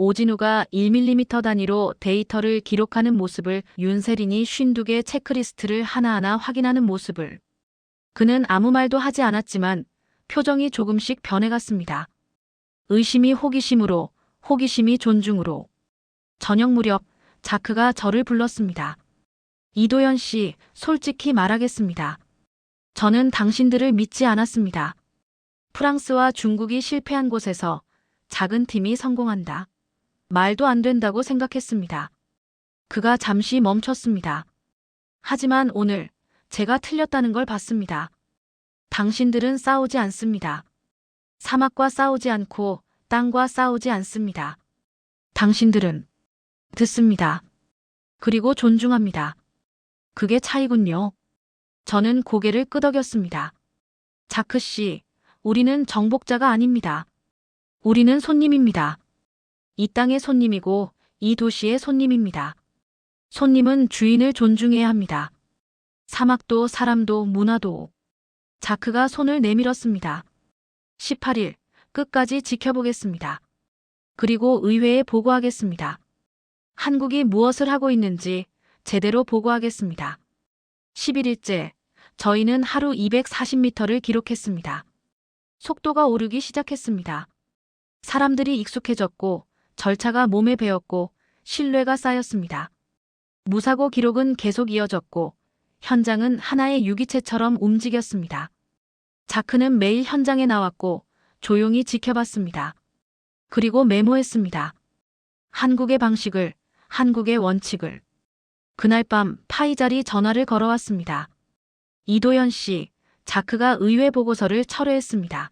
C: 오진우가 1mm 단위로 데이터를 기록하는 모습을, 윤세린이 52개 체크리스트를 하나하나 확인하는 모습을. 그는 아무 말도 하지 않았지만 표정이 조금씩 변해갔습니다. 의심이 호기심으로, 호기심이 존중으로. 저녁 무렵 자크가 저를 불렀습니다. 이도현 씨, 솔직히 말하겠습니다. 저는 당신들을 믿지 않았습니다. 프랑스와 중국이 실패한 곳에서 작은 팀이 성공한다. 말도 안 된다고 생각했습니다. 그가 잠시 멈췄습니다. 하지만 오늘 제가 틀렸다는 걸 봤습니다. 당신들은 싸우지 않습니다. 사막과 싸우지 않고 땅과 싸우지 않습니다. 당신들은 듣습니다. 그리고 존중합니다. 그게 차이군요. 저는 고개를 끄덕였습니다. 자크 씨, 우리는 정복자가 아닙니다. 우리는 손님입니다. 이 땅의 손님이고 이 도시의 손님입니다. 손님은 주인을 존중해야 합니다. 사막도 사람도 문화도. 자크가 손을 내밀었습니다. 18일, 끝까지 지켜보겠습니다. 그리고 의회에 보고하겠습니다. 한국이 무엇을 하고 있는지 제대로 보고하겠습니다. 11일째, 저희는 하루 240m를 기록했습니다. 속도가 오르기 시작했습니다. 사람들이 익숙해졌고 절차가 몸에 배었고 신뢰가 쌓였습니다. 무사고 기록은 계속 이어졌고 현장은 하나의 유기체처럼 움직였습니다. 자크는 매일 현장에 나왔고 조용히 지켜봤습니다. 그리고 메모했습니다. 한국의 방식을, 한국의 원칙을. 그날 밤 파이잘이 전화를 걸어왔습니다. 이도현 씨, 자크가 의회 보고서를 철회했습니다.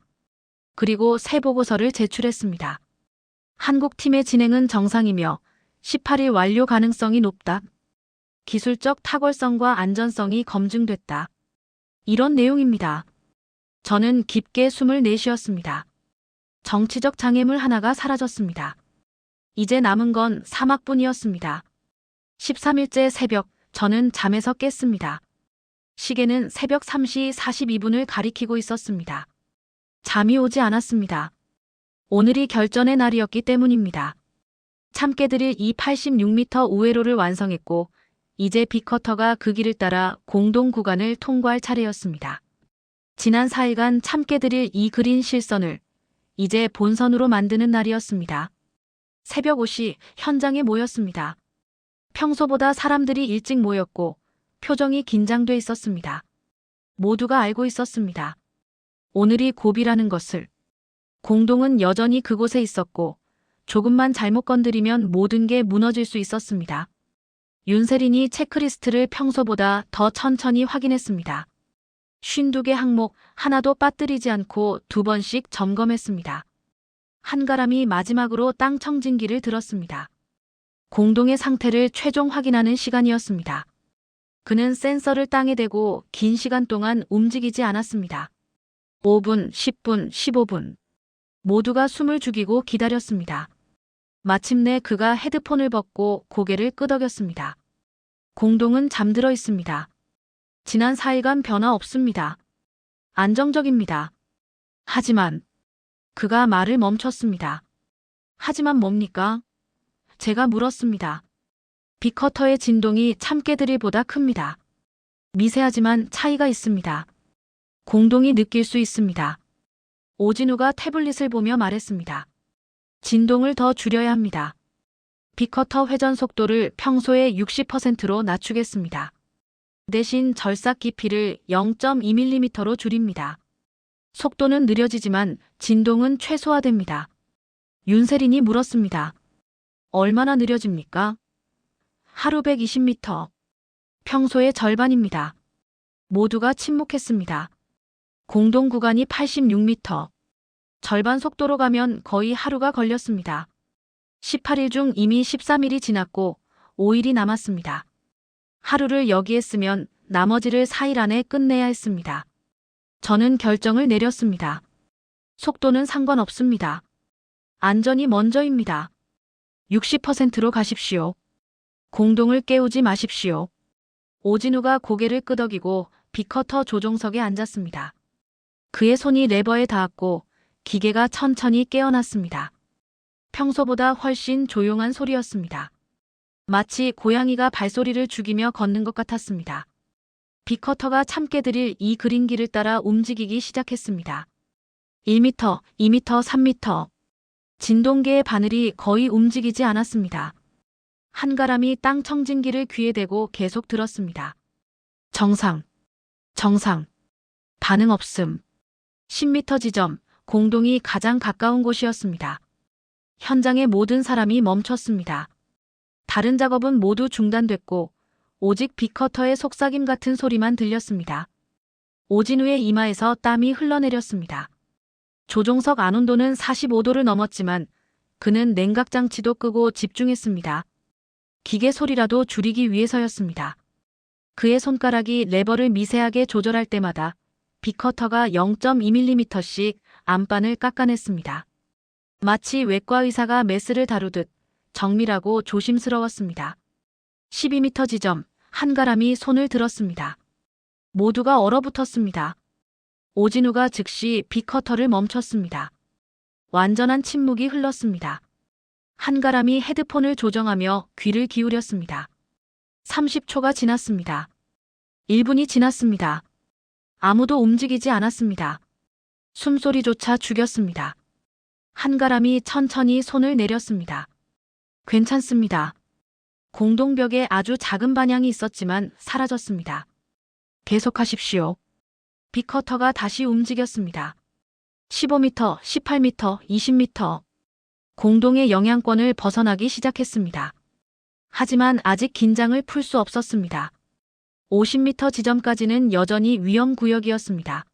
C: 그리고 새 보고서를 제출했습니다. 한국 팀의 진행은 정상이며 18일 완료 가능성이 높다. 기술적 탁월성과 안전성이 검증됐다. 이런 내용입니다. 저는 깊게 숨을 내쉬었습니다. 정치적 장애물 하나가 사라졌습니다. 이제 남은 건 사막뿐이었습니다. 13일째 새벽, 저는 잠에서 깼습니다. 시계는 새벽 3시 42분을 가리키고 있었습니다. 잠이 오지 않았습니다. 오늘이 결전의 날이었기 때문입니다. 참깨들이 이 86m 우회로를 완성했고 이제 빅커터가 그 길을 따라 공동 구간을 통과할 차례였습니다. 지난 4일간 참깨들이 이 그린 실선을 이제 본선으로 만드는 날이었습니다. 새벽 5시 현장에 모였습니다. 평소보다 사람들이 일찍 모였고 표정이 긴장돼 있었습니다. 모두가 알고 있었습니다. 오늘이 고비라는 것을. 공동은 여전히 그곳에 있었고 조금만 잘못 건드리면 모든 게 무너질 수 있었습니다. 윤세린이 체크리스트를 평소보다 더 천천히 확인했습니다. 52개 항목 하나도 빠뜨리지 않고 2번씩 점검했습니다. 한가람이 마지막으로 땅 청진기를 들었습니다. 공동의 상태를 최종 확인하는 시간이었습니다. 그는 센서를 땅에 대고 긴 시간 동안 움직이지 않았습니다. 5분, 10분, 15분. 모두가 숨을 죽이고 기다렸습니다. 마침내 그가 헤드폰을 벗고 고개를 끄덕였습니다. 공동은 잠들어 있습니다. 지난 4일간 변화 없습니다. 안정적입니다. 하지만 그가 말을 멈췄습니다. 하지만 뭡니까? 제가 물었습니다. 빅커터의 진동이 참깨들이보다 큽니다. 미세하지만 차이가 있습니다. 공동이 느낄 수 있습니다. 오진우가 태블릿을 보며 말했습니다. 진동을 더 줄여야 합니다. 빅커터 회전 속도를 평소의 60%로 낮추겠습니다. 대신 절삭 깊이를 0.2mm로 줄입니다. 속도는 느려지지만 진동은 최소화됩니다. 윤세린이 물었습니다. 얼마나 느려집니까? 하루 120m. 평소의 절반입니다. 모두가 침묵했습니다. 공동 구간이 86m. 절반 속도로 가면 거의 하루가 걸렸습니다. 18일 중 이미 13일이 지났고 5일이 남았습니다. 하루를 여기에 쓰면 나머지를 4일 안에 끝내야 했습니다. 저는 결정을 내렸습니다. 속도는 상관없습니다. 안전이 먼저입니다. 60%로 가십시오. 공동을 깨우지 마십시오. 오진우가 고개를 끄덕이고 빅커터 조종석에 앉았습니다. 그의 손이 레버에 닿았고 기계가 천천히 깨어났습니다. 평소보다 훨씬 조용한 소리였습니다. 마치 고양이가 발소리를 죽이며 걷는 것 같았습니다. 빅커터가 참깨 드릴 이 그림기를 따라 움직이기 시작했습니다. 1m, 2m, 3m. 진동계의 바늘이 거의 움직이지 않았습니다. 한가람이 땅 청진기를 귀에 대고 계속 들었습니다. 정상, 정상, 반응 없음. 10m 지점, 공동이 가장 가까운 곳이었습니다. 현장의 모든 사람이 멈췄습니다. 다른 작업은 모두 중단됐고 오직 빅커터의 속삭임 같은 소리만 들렸습니다. 오진우의 이마에서 땀이 흘러내렸습니다. 조종석 안온도는 45도를 넘었지만 그는 냉각장치도 끄고 집중했습니다. 기계 소리라도 줄이기 위해서였습니다. 그의 손가락이 레버를 미세하게 조절할 때마다 빅커터가 0.2mm씩 안반을 깎아냈습니다. 마치 외과 의사가 메스를 다루듯 정밀하고 조심스러웠습니다. 12m 지점, 한가람이 손을 들었습니다. 모두가 얼어붙었습니다. 오진우가 즉시 빅커터를 멈췄습니다. 완전한 침묵이 흘렀습니다. 한가람이 헤드폰을 조정하며 귀를 기울였습니다. 30초가 지났습니다. 1분이 지났습니다. 아무도 움직이지 않았습니다. 숨소리조차 죽였습니다. 한가람이 천천히 손을 내렸습니다. 괜찮습니다. 공동벽에 아주 작은 반향이 있었지만 사라졌습니다. 계속하십시오. 빅커터가 다시 움직였습니다. 15m, 18m, 20m. 공동의 영향권을 벗어나기 시작했습니다. 하지만 아직 긴장을 풀 수 없었습니다. 50m 지점까지는 여전히 위험구역이었습니다.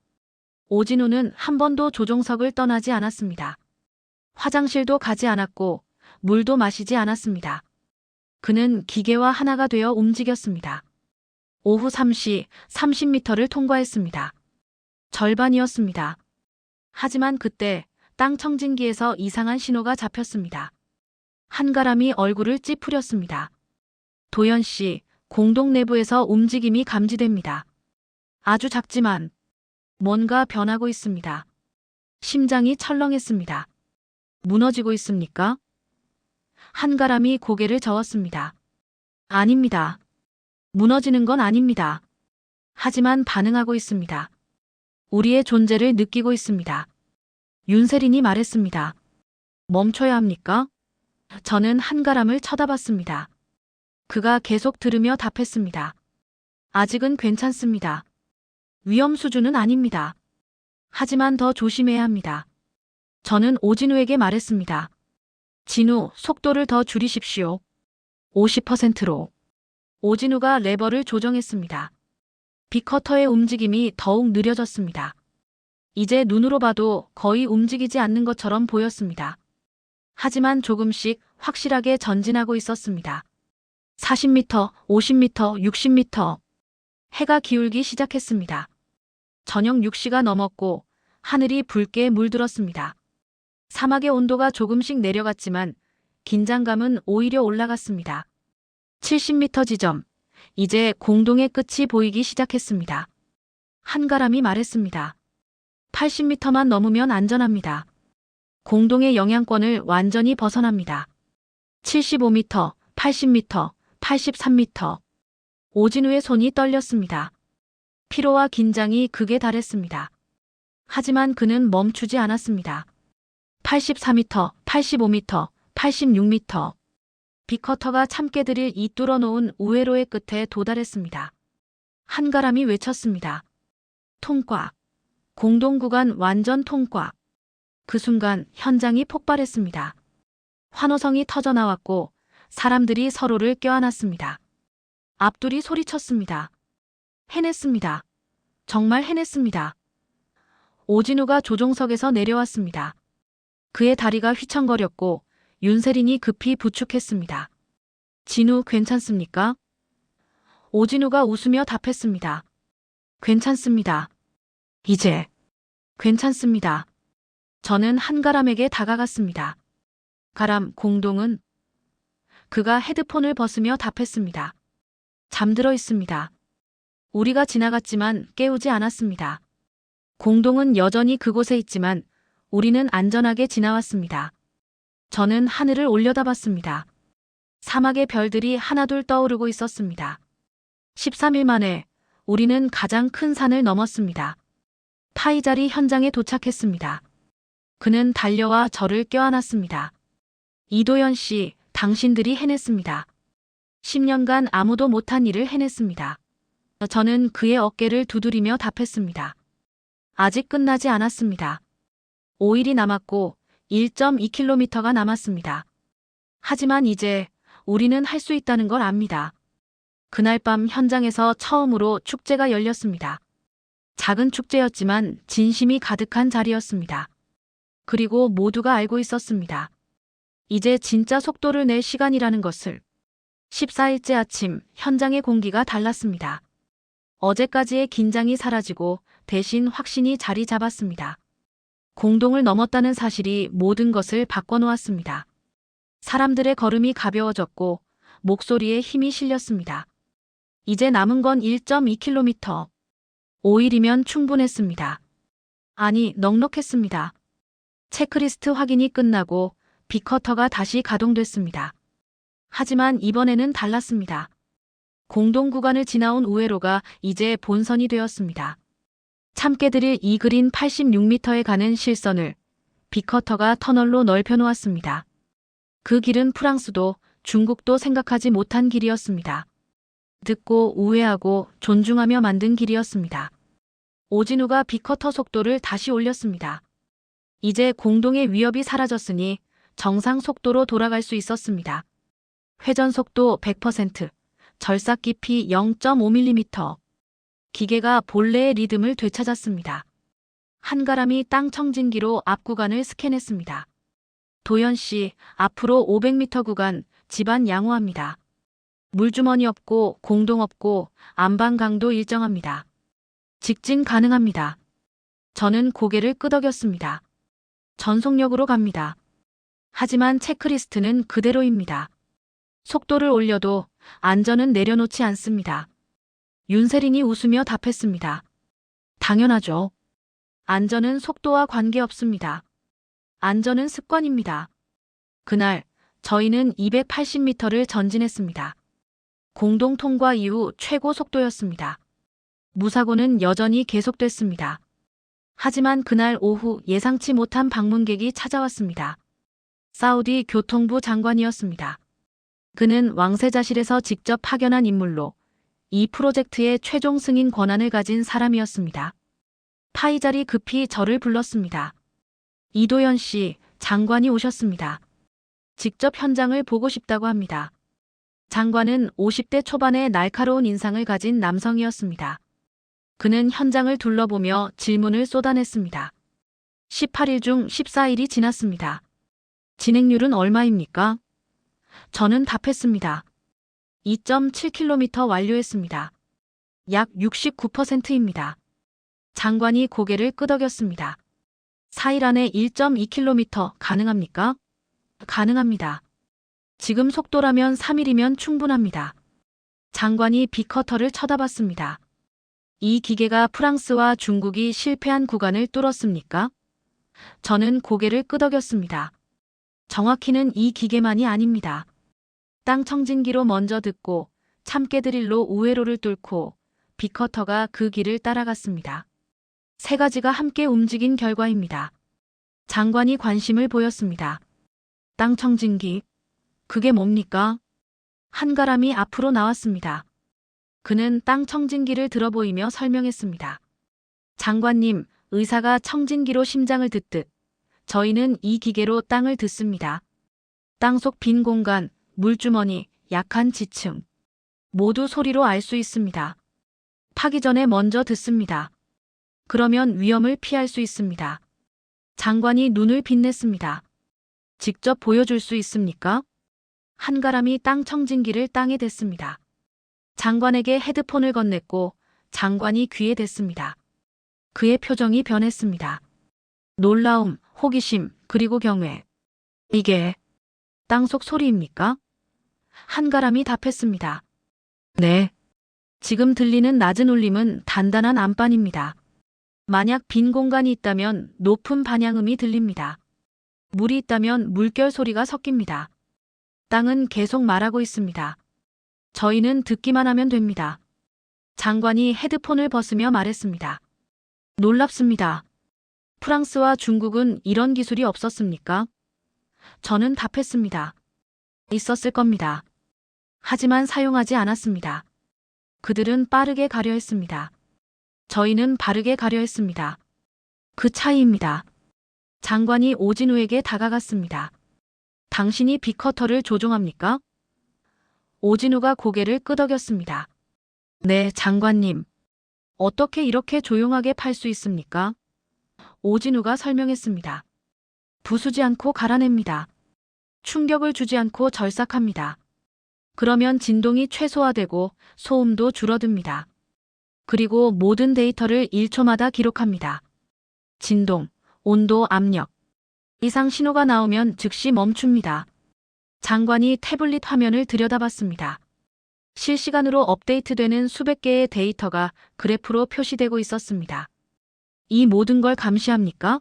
C: 오진우는 한 번도 조종석을 떠나지 않았습니다. 화장실도 가지 않았고 물도 마시지 않았습니다. 그는 기계와 하나가 되어 움직였습니다. 오후 3시 30m를 통과했습니다. 절반이었습니다. 하지만 그때 땅 청진기에서 이상한 신호가 잡혔습니다. 한가람이 얼굴을 찌푸렸습니다. 도연 씨, 공동 내부에서 움직임이 감지됩니다. 아주 작지만 뭔가 변하고 있습니다. 심장이 철렁했습니다. 무너지고 있습니까? 한가람이 고개를 저었습니다. 아닙니다. 무너지는 건 아닙니다. 하지만 반응하고 있습니다. 우리의 존재를 느끼고 있습니다. 윤세린이 말했습니다. 멈춰야 합니까? 저는 한가람을 쳐다봤습니다. 그가 계속 들으며 답했습니다. 아직은 괜찮습니다. 위험 수준은 아닙니다. 하지만 더 조심해야 합니다. 저는 오진우에게 말했습니다. 진우, 속도를 더 줄이십시오. 50%로. 오진우가 레버를 조정했습니다. 빅커터의 움직임이 더욱 느려졌습니다. 이제 눈으로 봐도 거의 움직이지 않는 것처럼 보였습니다. 하지만 조금씩 확실하게 전진하고 있었습니다. 40m, 50m, 60m. 해가 기울기 시작했습니다. 저녁 6시가 넘었고 하늘이 붉게 물들었습니다. 사막의 온도가 조금씩 내려갔지만 긴장감은 오히려 올라갔습니다. 70m 지점. 이제 공동의 끝이 보이기 시작했습니다. 한가람이 말했습니다. 80m만 넘으면 안전합니다. 공동의 영향권을 완전히 벗어납니다. 75m, 80m, 83m. 오진우의 손이 떨렸습니다. 피로와 긴장이 극에 달했습니다. 하지만 그는 멈추지 않았습니다. 84m, 85m, 86m. 빅커터가 참깨 들일 이 뚫어놓은 우회로의 끝에 도달했습니다. 한가람이 외쳤습니다. 통과. 공동 구간 완전 통과. 그 순간 현장이 폭발했습니다. 환호성이 터져 나왔고 사람들이 서로를 껴안았습니다. 앞둘이 소리쳤습니다. 해냈습니다. 정말 해냈습니다. 오진우가 조종석에서 내려왔습니다. 그의 다리가 휘청거렸고 윤세린이 급히 부축했습니다. 진우 괜찮습니까? 오진우가 웃으며 답했습니다. 괜찮습니다. 이제 괜찮습니다. 저는 한가람에게 다가갔습니다. 가람, 공동은? 그가 헤드폰을 벗으며 답했습니다. 잠들어 있습니다. 우리가 지나갔지만 깨우지 않았습니다. 공동은 여전히 그곳에 있지만 우리는 안전하게 지나왔습니다. 저는 하늘을 올려다봤습니다. 사막의 별들이 하나둘 떠오르고 있었습니다. 13일 만에 우리는 가장 큰 산을 넘었습니다. 파이잘이 현장에 도착했습니다. 그는 달려와 저를 껴안았습니다. 이도현 씨, 당신들이 해냈습니다. 10년간 아무도 못한 일을 해냈습니다. 저는 그의 어깨를 두드리며 답했습니다. 아직 끝나지 않았습니다. 5일이 남았고 1.2km가 남았습니다. 하지만 이제 우리는 할 수 있다는 걸 압니다. 그날 밤 현장에서 처음으로 축제가 열렸습니다. 작은 축제였지만 진심이 가득한 자리였습니다. 그리고 모두가 알고 있었습니다. 이제 진짜 속도를 낼 시간이라는 것을. 14일째 아침 현장의 공기가 달랐습니다. 어제까지의 긴장이 사라지고 대신 확신이 자리 잡았습니다. 공동을 넘었다는 사실이 모든 것을 바꿔놓았습니다. 사람들의 걸음이 가벼워졌고 목소리에 힘이 실렸습니다. 이제 남은 건 1.2km. 5일이면 충분했습니다. 아니, 넉넉했습니다. 체크리스트 확인이 끝나고 빅커터가 다시 가동됐습니다. 하지만 이번에는 달랐습니다. 공동 구간을 지나온 우회로가 이제 본선이 되었습니다. 참깨 드릴 이 그린 86m에 가는 실선을 빅커터가 터널로 넓혀놓았습니다. 그 길은 프랑스도 중국도 생각하지 못한 길이었습니다. 듣고 우회하고 존중하며 만든 길이었습니다. 오진우가 빅커터 속도를 다시 올렸습니다. 이제 공동의 위협이 사라졌으니 정상 속도로 돌아갈 수 있었습니다. 회전 속도 100%, 절삭 깊이 0.5mm. 기계가 본래의 리듬을 되찾았습니다. 한가람이 땅 청진기로 앞 구간을 스캔했습니다. 도연 씨, 앞으로 500m 구간 집안 양호합니다. 물주머니 없고 공동 없고 안방 강도 일정합니다. 직진 가능합니다. 저는 고개를 끄덕였습니다. 전속력으로 갑니다. 하지만 체크리스트는 그대로입니다. 속도를 올려도 안전은 내려놓지 않습니다. 윤세린이 웃으며 답했습니다. 당연하죠. 안전은 속도와 관계없습니다. 안전은 습관입니다. 그날 저희는 280m를 전진했습니다. 공동 통과 이후 최고 속도였습니다. 무사고는 여전히 계속됐습니다. 하지만 그날 오후 예상치 못한 방문객이 찾아왔습니다. 사우디 교통부 장관이었습니다. 그는 왕세자실에서 직접 파견한 인물로 이 프로젝트의 최종 승인 권한을 가진 사람이었습니다. 파이잘이 급히 저를 불렀습니다. 이도현 씨, 장관이 오셨습니다. 직접 현장을 보고 싶다고 합니다. 장관은 50대 초반의 날카로운 인상을 가진 남성이었습니다. 그는 현장을 둘러보며 질문을 쏟아냈습니다. 18일 중 14일이 지났습니다. 진행률은 얼마입니까? 저는 답했습니다. 2.7km 완료했습니다. 약 69%입니다. 장관이 고개를 끄덕였습니다. 4일 안에 1.2km 가능합니까? 가능합니다. 지금 속도라면 3일이면 충분합니다. 장관이 빅커터를 쳐다봤습니다. 이 기계가 프랑스와 중국이 실패한 구간을 뚫었습니까? 저는 고개를 끄덕였습니다. 정확히는 이 기계만이 아닙니다. 땅 청진기로 먼저 듣고 참깨 드릴로 우회로를 뚫고 빅커터가 그 길을 따라갔습니다. 세 가지가 함께 움직인 결과입니다. 장관이 관심을 보였습니다. 땅 청진기. 그게 뭡니까? 한가람이 앞으로 나왔습니다. 그는 땅 청진기를 들어보이며 설명했습니다. 장관님, 의사가 청진기로 심장을 듣듯 저희는 이 기계로 땅을 듣습니다. 땅속 빈 공간, 물주머니, 약한 지층. 모두 소리로 알 수 있습니다. 파기 전에 먼저 듣습니다. 그러면 위험을 피할 수 있습니다. 장관이 눈을 빛냈습니다. 직접 보여줄 수 있습니까? 한가람이 땅 청진기를 땅에 댔습니다. 장관에게 헤드폰을 건넸고 장관이 귀에 댔습니다. 그의 표정이 변했습니다. 놀라움, 호기심, 그리고 경외. 이게 땅속 소리입니까? 한가람이 답했습니다. 네. 지금 들리는 낮은 울림은 단단한 안반입니다. 만약 빈 공간이 있다면 높은 반향음이 들립니다. 물이 있다면 물결 소리가 섞입니다. 땅은 계속 말하고 있습니다. 저희는 듣기만 하면 됩니다. 장관이 헤드폰을 벗으며 말했습니다. 놀랍습니다. 프랑스와 중국은 이런 기술이 없었습니까? 저는 답했습니다. 있었을 겁니다. 하지만 사용하지 않았습니다. 그들은 빠르게 가려 했습니다. 저희는 바르게 가려 했습니다. 그 차이입니다. 장관이 오진우에게 다가갔습니다. 당신이 빅커터를 조종합니까? 오진우가 고개를 끄덕였습니다. 네, 장관님. 어떻게 이렇게 조용하게 팔 수 있습니까? 오진우가 설명했습니다. 부수지 않고 갈아냅니다. 충격을 주지 않고 절삭합니다. 그러면 진동이 최소화되고 소음도 줄어듭니다. 그리고 모든 데이터를 1초마다 기록합니다. 진동, 온도, 압력. 이상 신호가 나오면 즉시 멈춥니다. 장관이 태블릿 화면을 들여다봤습니다. 실시간으로 업데이트되는 수백 개의 데이터가 그래프로 표시되고 있었습니다. 이 모든 걸 감시합니까?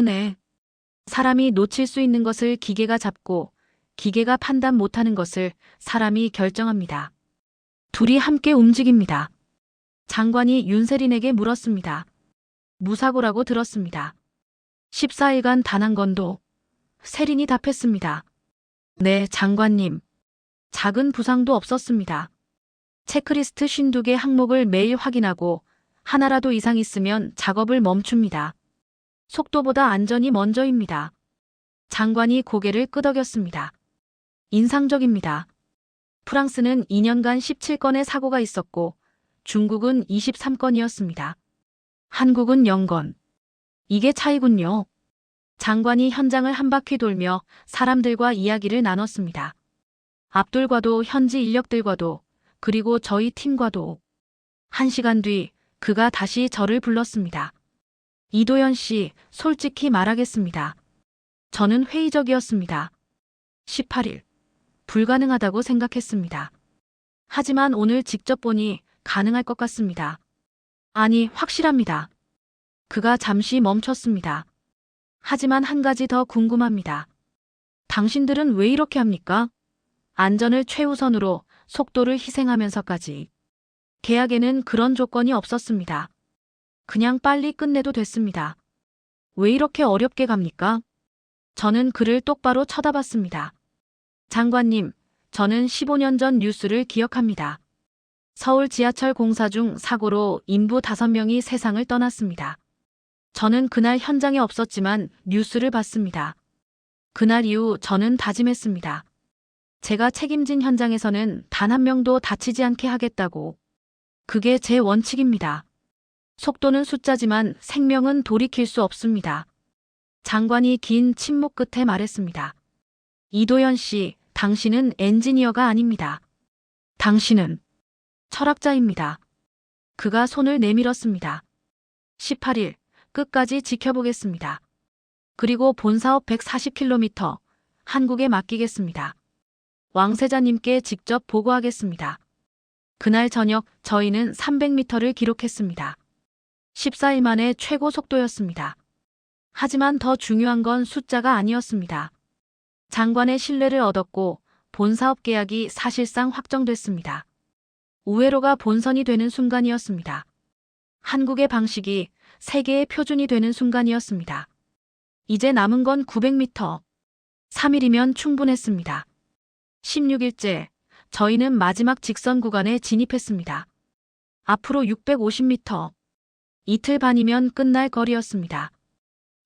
C: 네. 사람이 놓칠 수 있는 것을 기계가 잡고 기계가 판단 못하는 것을 사람이 결정합니다. 둘이 함께 움직입니다. 장관이 윤세린에게 물었습니다. 무사고라고 들었습니다. 14일간 단 한 건도. 세린이 답했습니다. 네, 장관님. 작은 부상도 없었습니다. 체크리스트 52개 항목을 매일 확인하고 하나라도 이상 있으면 작업을 멈춥니다. 속도보다 안전이 먼저입니다. 장관이 고개를 끄덕였습니다. 인상적입니다. 프랑스는 2년간 17건의 사고가 있었고 중국은 23건이었습니다. 한국은 0건. 이게 차이군요. 장관이 현장을 한 바퀴 돌며 사람들과 이야기를 나눴습니다. 압돌과도 현지 인력들과도 그리고 저희 팀과도. 1시간 뒤 그가 다시 저를 불렀습니다. 이도현 씨, 솔직히 말하겠습니다. 저는 회의적이었습니다. 18일. 불가능하다고 생각했습니다. 하지만 오늘 직접 보니 가능할 것 같습니다. 아니, 확실합니다. 그가 잠시 멈췄습니다. 하지만 한 가지 더 궁금합니다. 당신들은 왜 이렇게 합니까? 안전을 최우선으로 속도를 희생하면서까지. 계약에는 그런 조건이 없었습니다. 그냥 빨리 끝내도 됐습니다. 왜 이렇게 어렵게 갑니까? 저는 그를 똑바로 쳐다봤습니다. 장관님, 저는 15년 전 뉴스를 기억합니다. 서울 지하철 공사 중 사고로 인부 5명이 세상을 떠났습니다. 저는 그날 현장에 없었지만 뉴스를 봤습니다. 그날 이후 저는 다짐했습니다. 제가 책임진 현장에서는 단 한 명도 다치지 않게 하겠다고. 그게 제 원칙입니다. 속도는 숫자지만 생명은 돌이킬 수 없습니다. 장관이 긴 침묵 끝에 말했습니다. 이도현 씨, 당신은 엔지니어가 아닙니다. 당신은 철학자입니다. 그가 손을 내밀었습니다. 18일, 끝까지 지켜보겠습니다. 그리고 본사업 140km, 한국에 맡기겠습니다. 왕세자님께 직접 보고하겠습니다. 그날 저녁 저희는 300m를 기록했습니다. 14일 만에 최고 속도였습니다. 하지만 더 중요한 건 숫자가 아니었습니다. 장관의 신뢰를 얻었고 본사업 계약이 사실상 확정됐습니다. 우회로가 본선이 되는 순간이었습니다. 한국의 방식이 세계의 표준이 되는 순간이었습니다. 이제 남은 건 900m. 3일이면 충분했습니다. 16일째, 저희는 마지막 직선 구간에 진입했습니다. 앞으로 650m. 이틀 반이면 끝날 거리였습니다.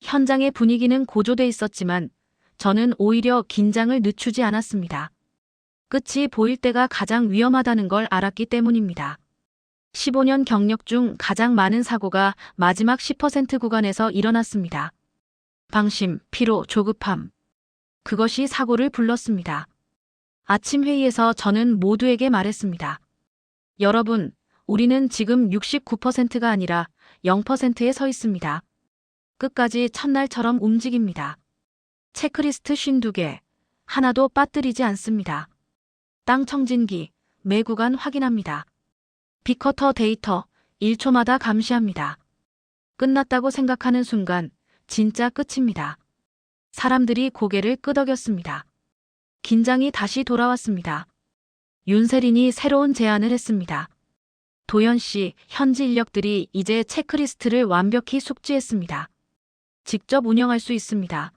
C: 현장의 분위기는 고조돼 있었지만 저는 오히려 긴장을 늦추지 않았습니다. 끝이 보일 때가 가장 위험하다는 걸 알았기 때문입니다. 15년 경력 중 가장 많은 사고가 마지막 10% 구간에서 일어났습니다. 방심, 피로, 조급함. 그것이 사고를 불렀습니다. 아침 회의에서 저는 모두에게 말했습니다. 여러분, 우리는 지금 69%가 아니라 0%에 서 있습니다. 끝까지 첫날처럼 움직입니다. 체크리스트 52개, 하나도 빠뜨리지 않습니다. 땅 청진기, 매 구간 확인합니다. 빅커터 데이터, 1초마다 감시합니다. 끝났다고 생각하는 순간 진짜 끝입니다. 사람들이 고개를 끄덕였습니다. 긴장이 다시 돌아왔습니다. 윤세린이 새로운 제안을 했습니다. 도연 씨, 현지 인력들이 이제 체크리스트를 완벽히 숙지했습니다. 직접 운영할 수 있습니다.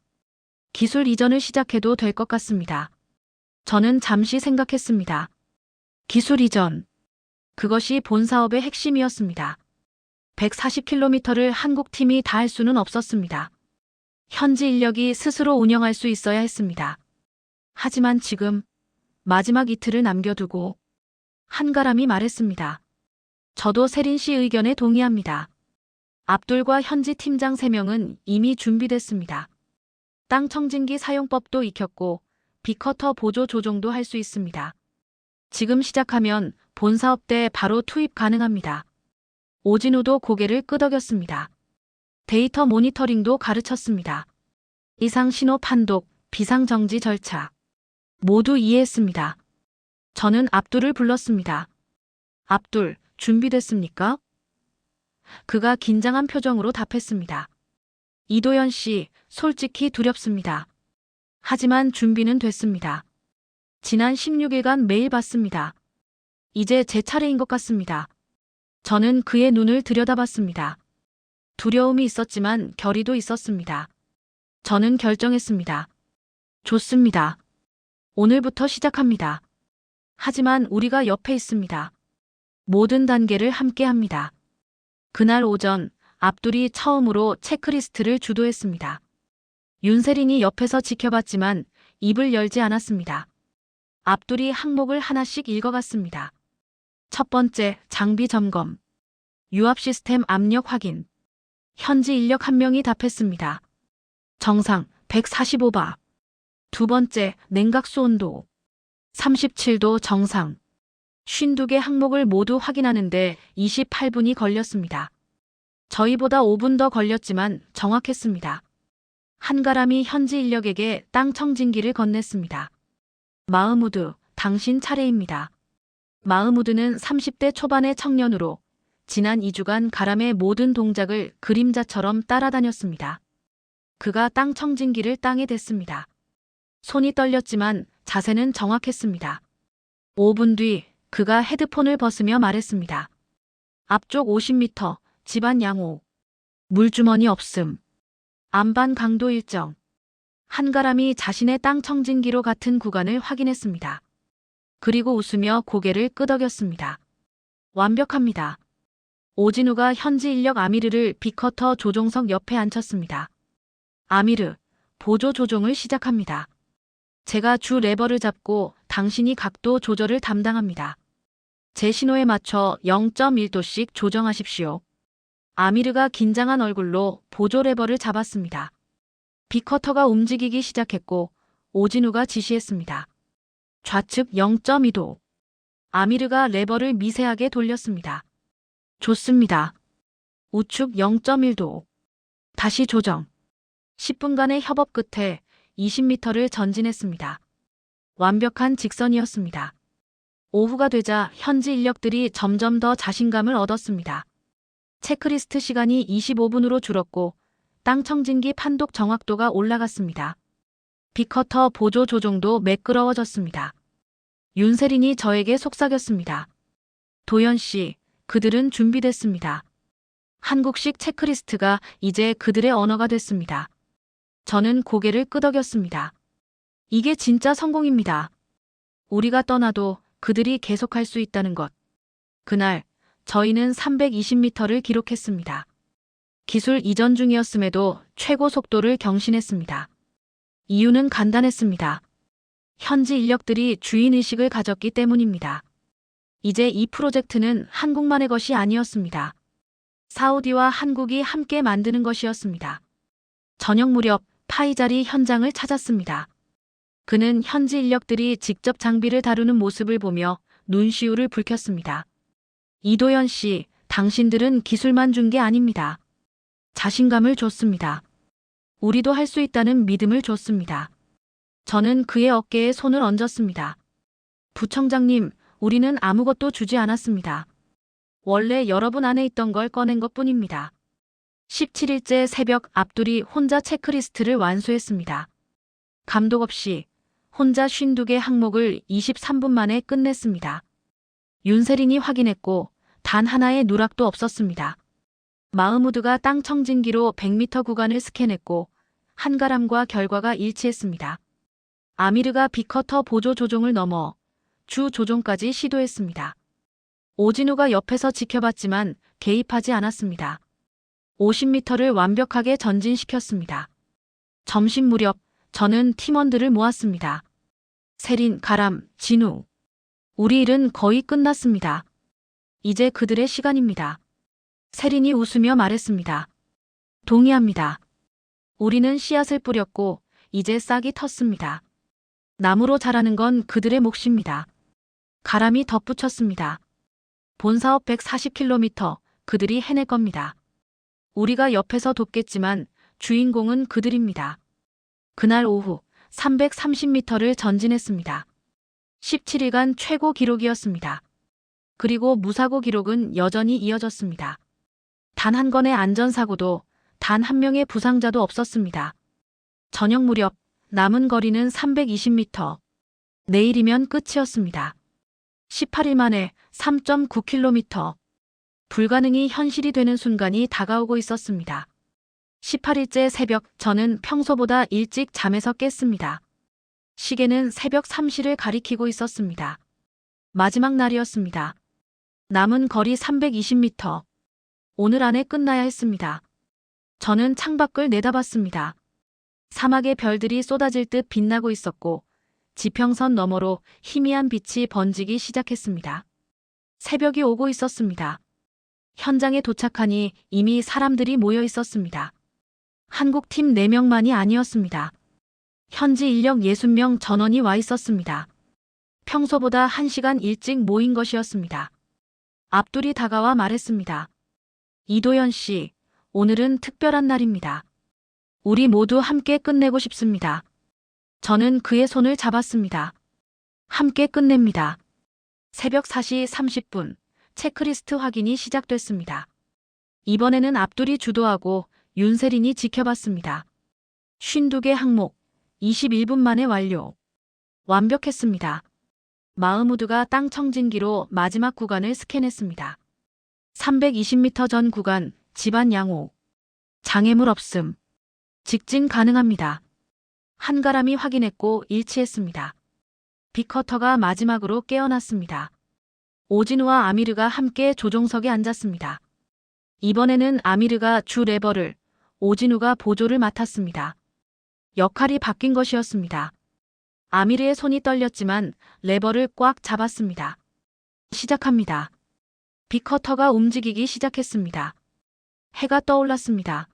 C: 기술 이전을 시작해도 될 것 같습니다. 저는 잠시 생각했습니다. 기술 이전. 그것이 본 사업의 핵심이었습니다. 140km를 한국 팀이 다 할 수는 없었습니다. 현지 인력이 스스로 운영할 수 있어야 했습니다. 하지만 지금 마지막 이틀을 남겨두고 한가람이 말했습니다. 저도 세린 씨 의견에 동의합니다. 압둘과 현지 팀장 3명은 이미 준비됐습니다. 땅 청진기 사용법도 익혔고 빅커터 보조 조종도 할 수 있습니다. 지금 시작하면 본 사업 때 바로 투입 가능합니다. 오진우도 고개를 끄덕였습니다. 데이터 모니터링도 가르쳤습니다. 이상 신호 판독, 비상 정지 절차. 모두 이해했습니다. 저는 압둘을 불렀습니다. 압둘, 준비됐습니까? 그가 긴장한 표정으로 답했습니다. 이도연 씨, 솔직히 두렵습니다. 하지만 준비는 됐습니다. 지난 16일간 매일 봤습니다. 이제 제 차례인 것 같습니다. 저는 그의 눈을 들여다봤습니다. 두려움이 있었지만 결의도 있었습니다. 저는 결정했습니다. 좋습니다. 오늘부터 시작합니다. 하지만 우리가 옆에 있습니다. 모든 단계를 함께 합니다. 그날 오전, 압둘이 처음으로 체크리스트를 주도했습니다. 윤세린이 옆에서 지켜봤지만 입을 열지 않았습니다. 압둘이 항목을 하나씩 읽어갔습니다. 첫 번째, 장비 점검. 유압 시스템 압력 확인. 현지 인력 1명이 답했습니다. 정상 145바. 두 번째, 냉각수 온도. 37도 정상. 52개 항목을 모두 확인하는데 28분이 걸렸습니다. 저희보다 5분 더 걸렸지만 정확했습니다. 한가람이 현지 인력에게 땅 청진기를 건넸습니다. 마흐무드, 당신 차례입니다. 마흐무드는 30대 초반의 청년으로 지난 2주간 가람의 모든 동작을 그림자처럼 따라다녔습니다. 그가 땅 청진기를 땅에 댔습니다. 손이 떨렸지만 자세는 정확했습니다. 5분 뒤 그가 헤드폰을 벗으며 말했습니다. 앞쪽 50m, 집안 양호. 물주머니 없음. 안반 강도 일정. 한가람이 자신의 땅 청진기로 같은 구간을 확인했습니다. 그리고 웃으며 고개를 끄덕였습니다. 완벽합니다. 오진우가 현지 인력 아미르를 빅커터 조종석 옆에 앉혔습니다. 아미르, 보조 조종을 시작합니다. 제가 주 레버를 잡고 당신이 각도 조절을 담당합니다. 제 신호에 맞춰 0.1도씩 조정하십시오. 아미르가 긴장한 얼굴로 보조 레버를 잡았습니다. 빅커터가 움직이기 시작했고 오진우가 지시했습니다. 좌측 0.2도. 아미르가 레버를 미세하게 돌렸습니다. 좋습니다. 우측 0.1도. 다시 조정. 10분간의 협업 끝에 20m를 전진했습니다. 완벽한 직선이었습니다. 오후가 되자 현지 인력들이 점점 더 자신감을 얻었습니다. 체크리스트 시간이 25분으로 줄었고 땅 청진기 판독 정확도가 올라갔습니다. 빅커터 보조 조종도 매끄러워졌습니다. 윤세린이 저에게 속삭였습니다. 도연 씨, 그들은 준비됐습니다. 한국식 체크리스트가 이제 그들의 언어가 됐습니다. 저는 고개를 끄덕였습니다. 이게 진짜 성공입니다. 우리가 떠나도 그들이 계속할 수 있다는 것. 그날 저희는 320m를 기록했습니다. 기술 이전 중이었음에도 최고 속도를 경신했습니다. 이유는 간단했습니다. 현지 인력들이 주인의식을 가졌기 때문입니다. 이제 이 프로젝트는 한국만의 것이 아니었습니다. 사우디와 한국이 함께 만드는 것이었습니다. 저녁 무렵 파이잘이 현장을 찾았습니다. 그는 현지 인력들이 직접 장비를 다루는 모습을 보며 눈시울을 붉혔습니다. 이도현 씨, 당신들은 기술만 준 게 아닙니다. 자신감을 줬습니다. 우리도 할 수 있다는 믿음을 줬습니다. 저는 그의 어깨에 손을 얹었습니다. 부청장님, 우리는 아무것도 주지 않았습니다. 원래 여러분 안에 있던 걸 꺼낸 것뿐입니다. 17일째 새벽 압둘이 혼자 체크리스트를 완수했습니다. 감독 없이 혼자 52개 항목을 23분 만에 끝냈습니다. 윤세린이 확인했고 단 하나의 누락도 없었습니다. 마흐무드가 땅 청진기로 100m 구간을 스캔했고 한가람과 결과가 일치했습니다. 아미르가 빅커터 보조 조종을 넘어 주 조종까지 시도했습니다. 오진우가 옆에서 지켜봤지만 개입하지 않았습니다. 50m를 완벽하게 전진시켰습니다. 점심 무렵 저는 팀원들을 모았습니다. 세린, 가람, 진우. 우리 일은 거의 끝났습니다. 이제 그들의 시간입니다. 세린이 웃으며 말했습니다. 동의합니다. 우리는 씨앗을 뿌렸고 이제 싹이 텄습니다. 나무로 자라는 건 그들의 몫입니다. 가람이 덧붙였습니다. 본사업 140km 그들이 해낼 겁니다. 우리가 옆에서 돕겠지만 주인공은 그들입니다. 그날 오후 330m를 전진했습니다. 17일간 최고 기록이었습니다. 그리고 무사고 기록은 여전히 이어졌습니다. 단 한 건의 안전사고도 단 한 명의 부상자도 없었습니다. 저녁 무렵 남은 거리는 320m. 내일이면 끝이었습니다. 18일 만에 3.9km. 불가능이 현실이 되는 순간이 다가오고 있었습니다. 18일째 새벽 저는 평소보다 일찍 잠에서 깼습니다. 시계는 새벽 3시를 가리키고 있었습니다. 마지막 날이었습니다. 남은 거리 320m. 오늘 안에 끝나야 했습니다. 저는 창밖을 내다봤습니다. 사막의 별들이 쏟아질 듯 빛나고 있었고 지평선 너머로 희미한 빛이 번지기 시작했습니다. 새벽이 오고 있었습니다. 현장에 도착하니 이미 사람들이 모여 있었습니다. 한국팀 4명만이 아니었습니다. 현지 인력 60명 전원이 와 있었습니다. 평소보다 1시간 일찍 모인 것이었습니다. 압둘이 다가와 말했습니다. 이도현 씨, 오늘은 특별한 날입니다. 우리 모두 함께 끝내고 싶습니다. 저는 그의 손을 잡았습니다. 함께 끝냅니다. 새벽 4시 30분, 체크리스트 확인이 시작됐습니다. 이번에는 압둘이 주도하고 윤세린이 지켜봤습니다. 52개 항목, 21분 만에 완료. 완벽했습니다. 마흐무드가 땅 청진기로 마지막 구간을 스캔했습니다. 320m 전 구간, 집안 양호. 장애물 없음. 직진 가능합니다. 한가람이 확인했고 일치했습니다. 빅커터가 마지막으로 깨어났습니다. 오진우와 아미르가 함께 조종석에 앉았습니다. 이번에는 아미르가 주 레버를, 오진우가 보조를 맡았습니다. 역할이 바뀐 것이었습니다. 아미르의 손이 떨렸지만 레버를 꽉 잡았습니다. 시작합니다. 빅커터가 움직이기 시작했습니다. 해가 떠올랐습니다.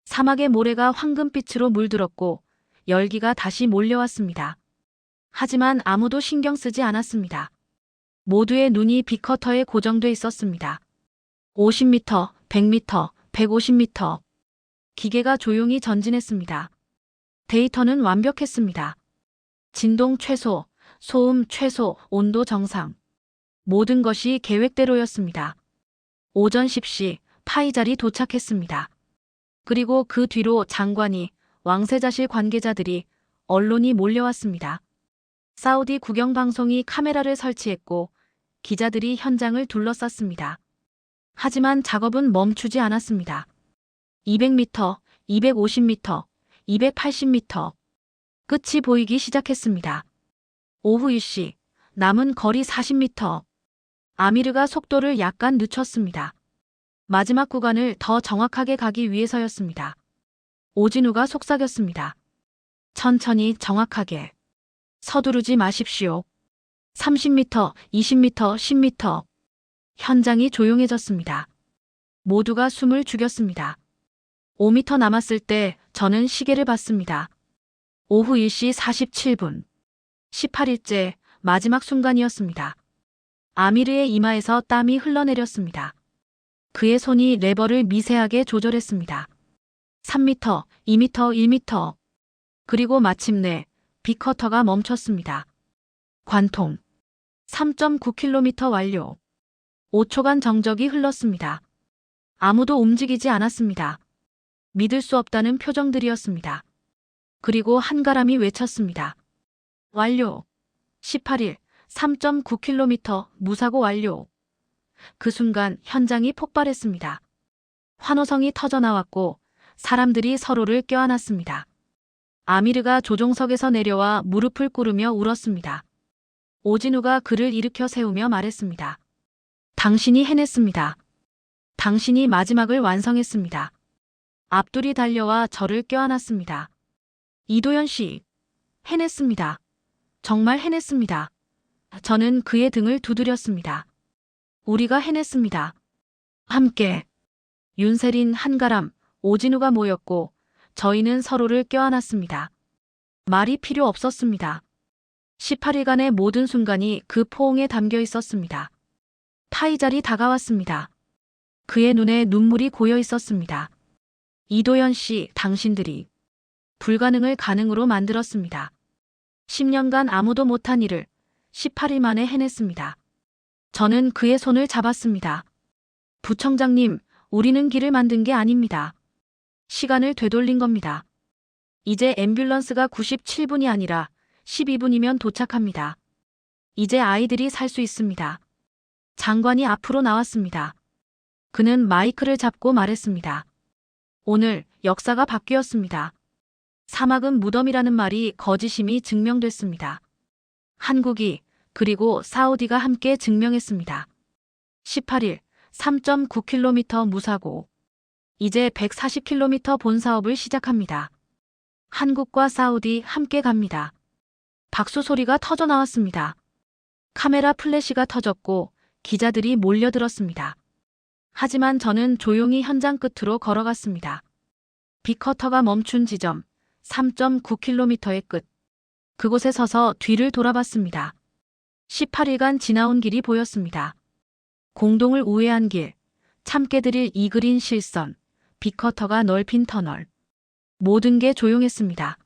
C: 사막의 모래가 황금빛으로 물들었고 열기가 다시 몰려왔습니다. 하지만 아무도 신경 쓰지 않았습니다. 모두의 눈이 빅커터에 고정돼 있었습니다. 50m, 100m, 150m. 기계가 조용히 전진했습니다. 데이터는 완벽했습니다. 진동 최소, 소음 최소, 온도 정상. 모든 것이 계획대로였습니다. 오전 10시 파이잘이 도착했습니다. 그리고 그 뒤로 장관이, 왕세자실 관계자들이, 언론이 몰려왔습니다. 사우디 국영방송이 카메라를 설치했고 기자들이 현장을 둘러쌌습니다. 하지만 작업은 멈추지 않았습니다. 200m, 250m, 280m. 끝이 보이기 시작했습니다. 오후 1시, 남은 거리 40m. 아미르가 속도를 약간 늦췄습니다. 마지막 구간을 더 정확하게 가기 위해서였습니다. 오진우가 속삭였습니다. 천천히 정확하게. 서두르지 마십시오. 30m, 20m, 10m. 현장이 조용해졌습니다. 모두가 숨을 죽였습니다. 5m 남았을 때 저는 시계를 봤습니다. 오후 1시 47분. 18일째 마지막 순간이었습니다. 아미르의 이마에서 땀이 흘러내렸습니다. 그의 손이 레버를 미세하게 조절했습니다. 3m, 2m, 1m. 그리고 마침내 빅커터가 멈췄습니다. 관통. 3.9km 완료. 5초간 정적이 흘렀습니다. 아무도 움직이지 않았습니다. 믿을 수 없다는 표정들이었습니다. 그리고 한가람이 외쳤습니다. 완료. 18일 3.9km 무사고 완료. 그 순간 현장이 폭발했습니다. 환호성이 터져나왔고 사람들이 서로를 껴안았습니다. 아미르가 조종석에서 내려와 무릎을 꿇으며 울었습니다. 오진우가 그를 일으켜 세우며 말했습니다. 당신이 해냈습니다. 당신이 마지막을 완성했습니다. 압둘이 달려와 저를 껴안았습니다. 이도현 씨, 해냈습니다. 정말 해냈습니다. 저는 그의 등을 두드렸습니다. 우리가 해냈습니다. 함께. 윤세린, 한가람, 오진우가 모였고 저희는 서로를 껴안았습니다. 말이 필요 없었습니다. 18일간의 모든 순간이 그 포옹에 담겨 있었습니다. 파이잘이 다가왔습니다. 그의 눈에 눈물이 고여 있었습니다. 이도현 씨, 당신들이 불가능을 가능으로 만들었습니다. 10년간 아무도 못한 일을 18일 만에 해냈습니다. 저는 그의 손을 잡았습니다. 부청장님, 우리는 길을 만든 게 아닙니다. 시간을 되돌린 겁니다. 이제 앰뷸런스가 97분이 아니라 12분이면 도착합니다. 이제 아이들이 살 수 있습니다. 장관이 앞으로 나왔습니다. 그는 마이크를 잡고 말했습니다. 오늘 역사가 바뀌었습니다. 사막은 무덤이라는 말이 거짓임이 증명됐습니다. 한국이 그리고 사우디가 함께 증명했습니다. 18일 3.9km 무사고. 이제 140km 본 사업을 시작합니다. 한국과 사우디 함께 갑니다. 박수 소리가 터져 나왔습니다. 카메라 플래시가 터졌고 기자들이 몰려들었습니다. 하지만 저는 조용히 현장 끝으로 걸어갔습니다. 빅커터가 멈춘 지점 3.9km의 끝. 그곳에 서서 뒤를 돌아봤습니다. 18일간 지나온 길이 보였습니다. 공동을 우회한 길, 참깨 들일 이그린 실선, 빅커터가 넓힌 터널. 모든 게 조용했습니다.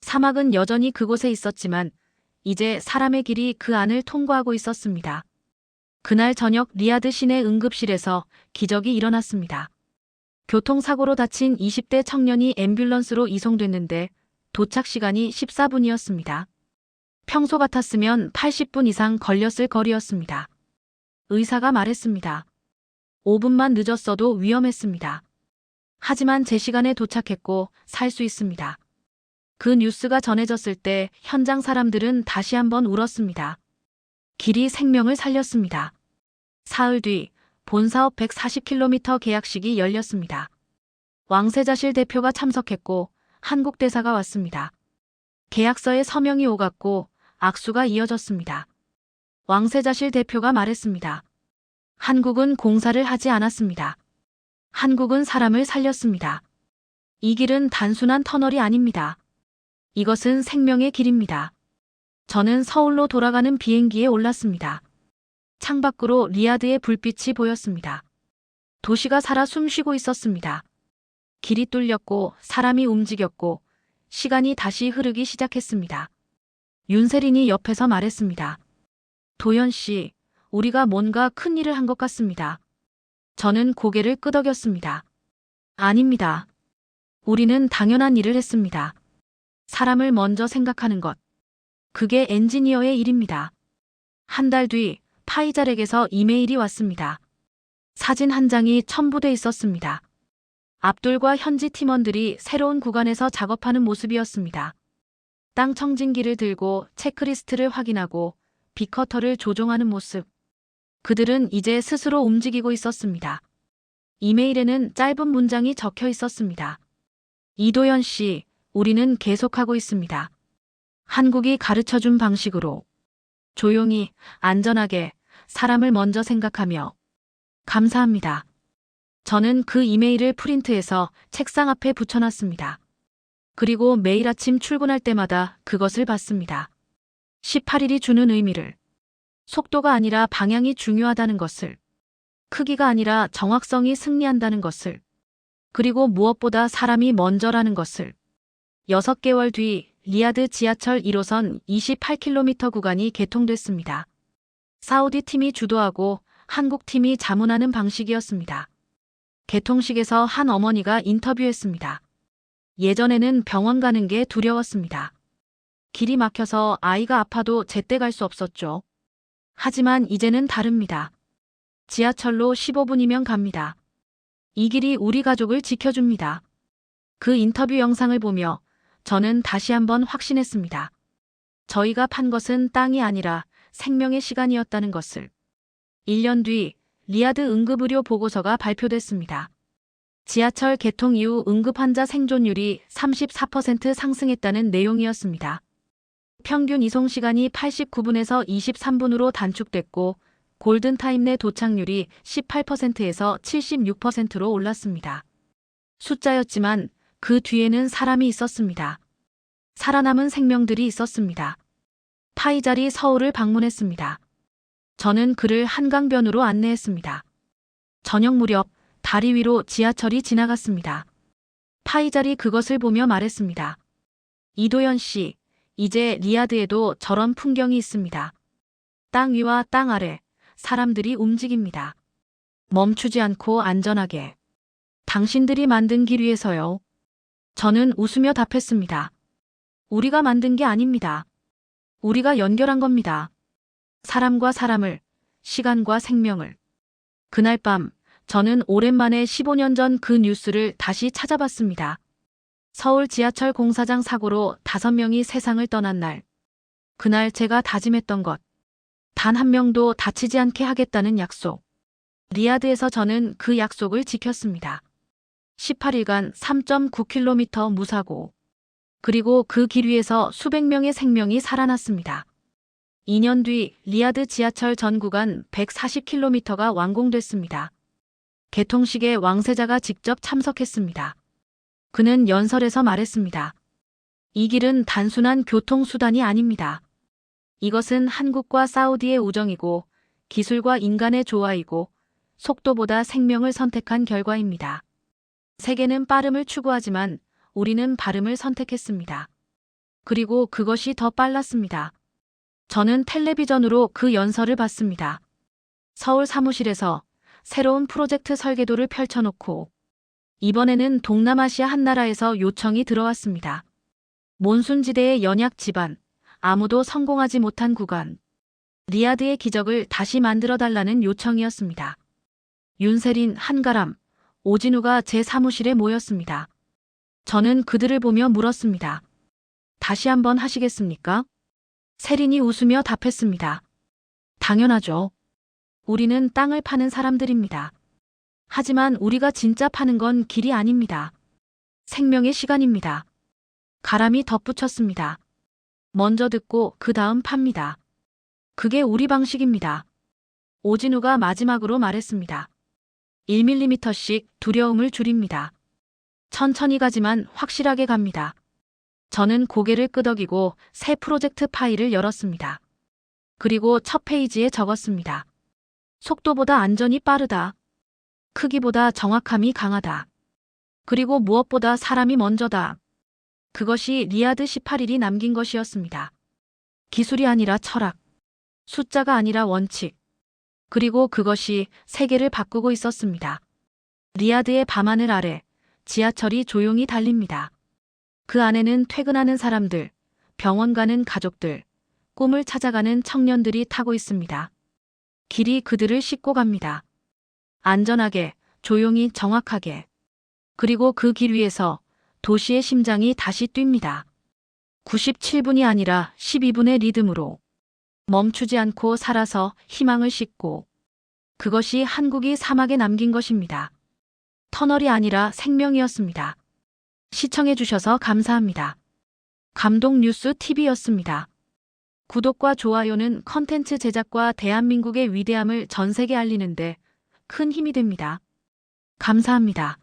C: 사막은 여전히 그곳에 있었지만 이제 사람의 길이 그 안을 통과하고 있었습니다. 그날 저녁 리야드 시내 응급실에서 기적이 일어났습니다. 교통사고로 다친 20대 청년이 앰뷸런스로 이송됐는데 도착 시간이 14분이었습니다. 평소 같았으면 80분 이상 걸렸을 거리였습니다. 의사가 말했습니다. 5분만 늦었어도 위험했습니다. 하지만 제 시간에 도착했고 살 수 있습니다. 그 뉴스가 전해졌을 때 현장 사람들은 다시 한번 울었습니다. 길이 생명을 살렸습니다. 사흘 뒤 본사업 140km 계약식이 열렸습니다. 왕세자실 대표가 참석했고 한국 대사가 왔습니다. 계약서에 서명이 오갔고 악수가 이어졌습니다. 왕세자실 대표가 말했습니다. 한국은 공사를 하지 않았습니다. 한국은 사람을 살렸습니다. 이 길은 단순한 터널이 아닙니다. 이것은 생명의 길입니다. 저는 서울로 돌아가는 비행기에 올랐습니다. 창밖으로 리야드의 불빛이 보였습니다. 도시가 살아 숨쉬고 있었습니다. 길이 뚫렸고 사람이 움직였고 시간이 다시 흐르기 시작했습니다. 윤세린이 옆에서 말했습니다. 도연 씨, 우리가 뭔가 큰 일을 한 것 같습니다. 저는 고개를 끄덕였습니다. 아닙니다. 우리는 당연한 일을 했습니다. 사람을 먼저 생각하는 것. 그게 엔지니어의 일입니다. 한 달 뒤 파이잘에게서 이메일이 왔습니다. 사진 한 장이 첨부돼 있었습니다. 압둘과 현지 팀원들이 새로운 구간에서 작업하는 모습이었습니다. 땅 청진기를 들고 체크리스트를 확인하고 빅커터를 조종하는 모습. 그들은 이제 스스로 움직이고 있었습니다. 이메일에는 짧은 문장이 적혀 있었습니다. 이도현 씨, 우리는 계속하고 있습니다. 한국이 가르쳐준 방식으로 조용히, 안전하게, 사람을 먼저 생각하며. 감사합니다. 저는 그 이메일을 프린트해서 책상 앞에 붙여놨습니다. 그리고 매일 아침 출근할 때마다 그것을 봤습니다. 18일이 주는 의미를. 속도가 아니라 방향이 중요하다는 것을. 크기가 아니라 정확성이 승리한다는 것을. 그리고 무엇보다 사람이 먼저라는 것을. 6개월 뒤 리야드 지하철 1호선 28km 구간이 개통됐습니다. 사우디 팀이 주도하고 한국 팀이 자문하는 방식이었습니다. 개통식에서 한 어머니가 인터뷰했습니다. 예전에는 병원 가는 게 두려웠습니다. 길이 막혀서 아이가 아파도 제때 갈 수 없었죠. 하지만 이제는 다릅니다. 지하철로 15분이면 갑니다. 이 길이 우리 가족을 지켜줍니다. 그 인터뷰 영상을 보며 저는 다시 한번 확신했습니다. 저희가 판 것은 땅이 아니라 생명의 시간이었다는 것을. 1년 뒤 리야드 응급의료 보고서가 발표됐습니다. 지하철 개통 이후 응급환자 생존율이 34% 상승했다는 내용이었습니다. 평균 이송 시간이 89분에서 23분으로 단축됐고 골든타임 내 도착률이 18%에서 76%로 올랐습니다. 숫자였지만 그 뒤에는 사람이 있었습니다. 살아남은 생명들이 있었습니다. 파이잘이 서울을 방문했습니다. 저는 그를 한강변으로 안내했습니다. 저녁 무렵 다리 위로 지하철이 지나갔습니다. 파이잘이 그것을 보며 말했습니다. 이도현 씨, 이제 리야드에도 저런 풍경이 있습니다. 땅 위와 땅 아래 사람들이 움직입니다. 멈추지 않고 안전하게. 당신들이 만든 길 위에서요. 저는 웃으며 답했습니다. 우리가 만든 게 아닙니다. 우리가 연결한 겁니다. 사람과 사람을, 시간과 생명을. 그날 밤 저는 오랜만에 15년 전 그 뉴스를 다시 찾아봤습니다. 서울 지하철 공사장 사고로 5명이 세상을 떠난 날. 그날 제가 다짐했던 것. 단 한 명도 다치지 않게 하겠다는 약속. 리야드에서 저는 그 약속을 지켰습니다. 18일간 3.9km 무사고. 그리고 그 길 위에서 수백 명의 생명이 살아났습니다. 2년 뒤 리야드 지하철 전 구간 140km가 완공됐습니다. 개통식에 왕세자가 직접 참석했습니다. 그는 연설에서 말했습니다. 이 길은 단순한 교통수단이 아닙니다. 이것은 한국과 사우디의 우정이고 기술과 인간의 조화이고 속도보다 생명을 선택한 결과입니다. 세계는 빠름을 추구하지만 우리는 발음을 선택했습니다. 그리고 그것이 더 빨랐습니다. 저는 텔레비전으로 그 연설을 봤습니다. 서울 사무실에서 새로운 프로젝트 설계도를 펼쳐놓고 이번에는 동남아시아 한 나라에서 요청이 들어왔습니다. 몬순지대의 연약 지반, 아무도 성공하지 못한 구간. 리야드의 기적을 다시 만들어달라는 요청이었습니다. 윤세린, 한가람, 오진우가 제 사무실에 모였습니다. 저는 그들을 보며 물었습니다. 다시 한번 하시겠습니까? 세린이 웃으며 답했습니다. 당연하죠. 우리는 땅을 파는 사람들입니다. 하지만 우리가 진짜 파는 건 길이 아닙니다. 생명의 시간입니다. 가람이 덧붙였습니다. 먼저 듣고 그 다음 팝니다. 그게 우리 방식입니다. 오진우가 마지막으로 말했습니다. 1mm씩 두려움을 줄입니다. 천천히 가지만 확실하게 갑니다. 저는 고개를 끄덕이고 새 프로젝트 파일을 열었습니다. 그리고 첫 페이지에 적었습니다. 속도보다 안전이 빠르다. 크기보다 정확함이 강하다. 그리고 무엇보다 사람이 먼저다. 그것이 리야드 18일이 남긴 것이었습니다. 기술이 아니라 철학. 숫자가 아니라 원칙. 그리고 그것이 세계를 바꾸고 있었습니다. 리야드의 밤하늘 아래 지하철이 조용히 달립니다. 그 안에는 퇴근하는 사람들, 병원 가는 가족들, 꿈을 찾아가는 청년들이 타고 있습니다. 길이 그들을 싣고 갑니다. 안전하게, 조용히, 정확하게. 그리고 그 길 위에서 도시의 심장이 다시 뜁니다. 97분이 아니라 12분의 리듬으로. 멈추지 않고 살아서 희망을 싣고. 그것이 한국이 사막에 남긴 것입니다. 터널이 아니라 생명이었습니다. 시청해주셔서 감사합니다. 감동뉴스 TV였습니다. 구독과 좋아요는 컨텐츠 제작과 대한민국의 위대함을 전 세계에 알리는데 큰 힘이 됩니다. 감사합니다.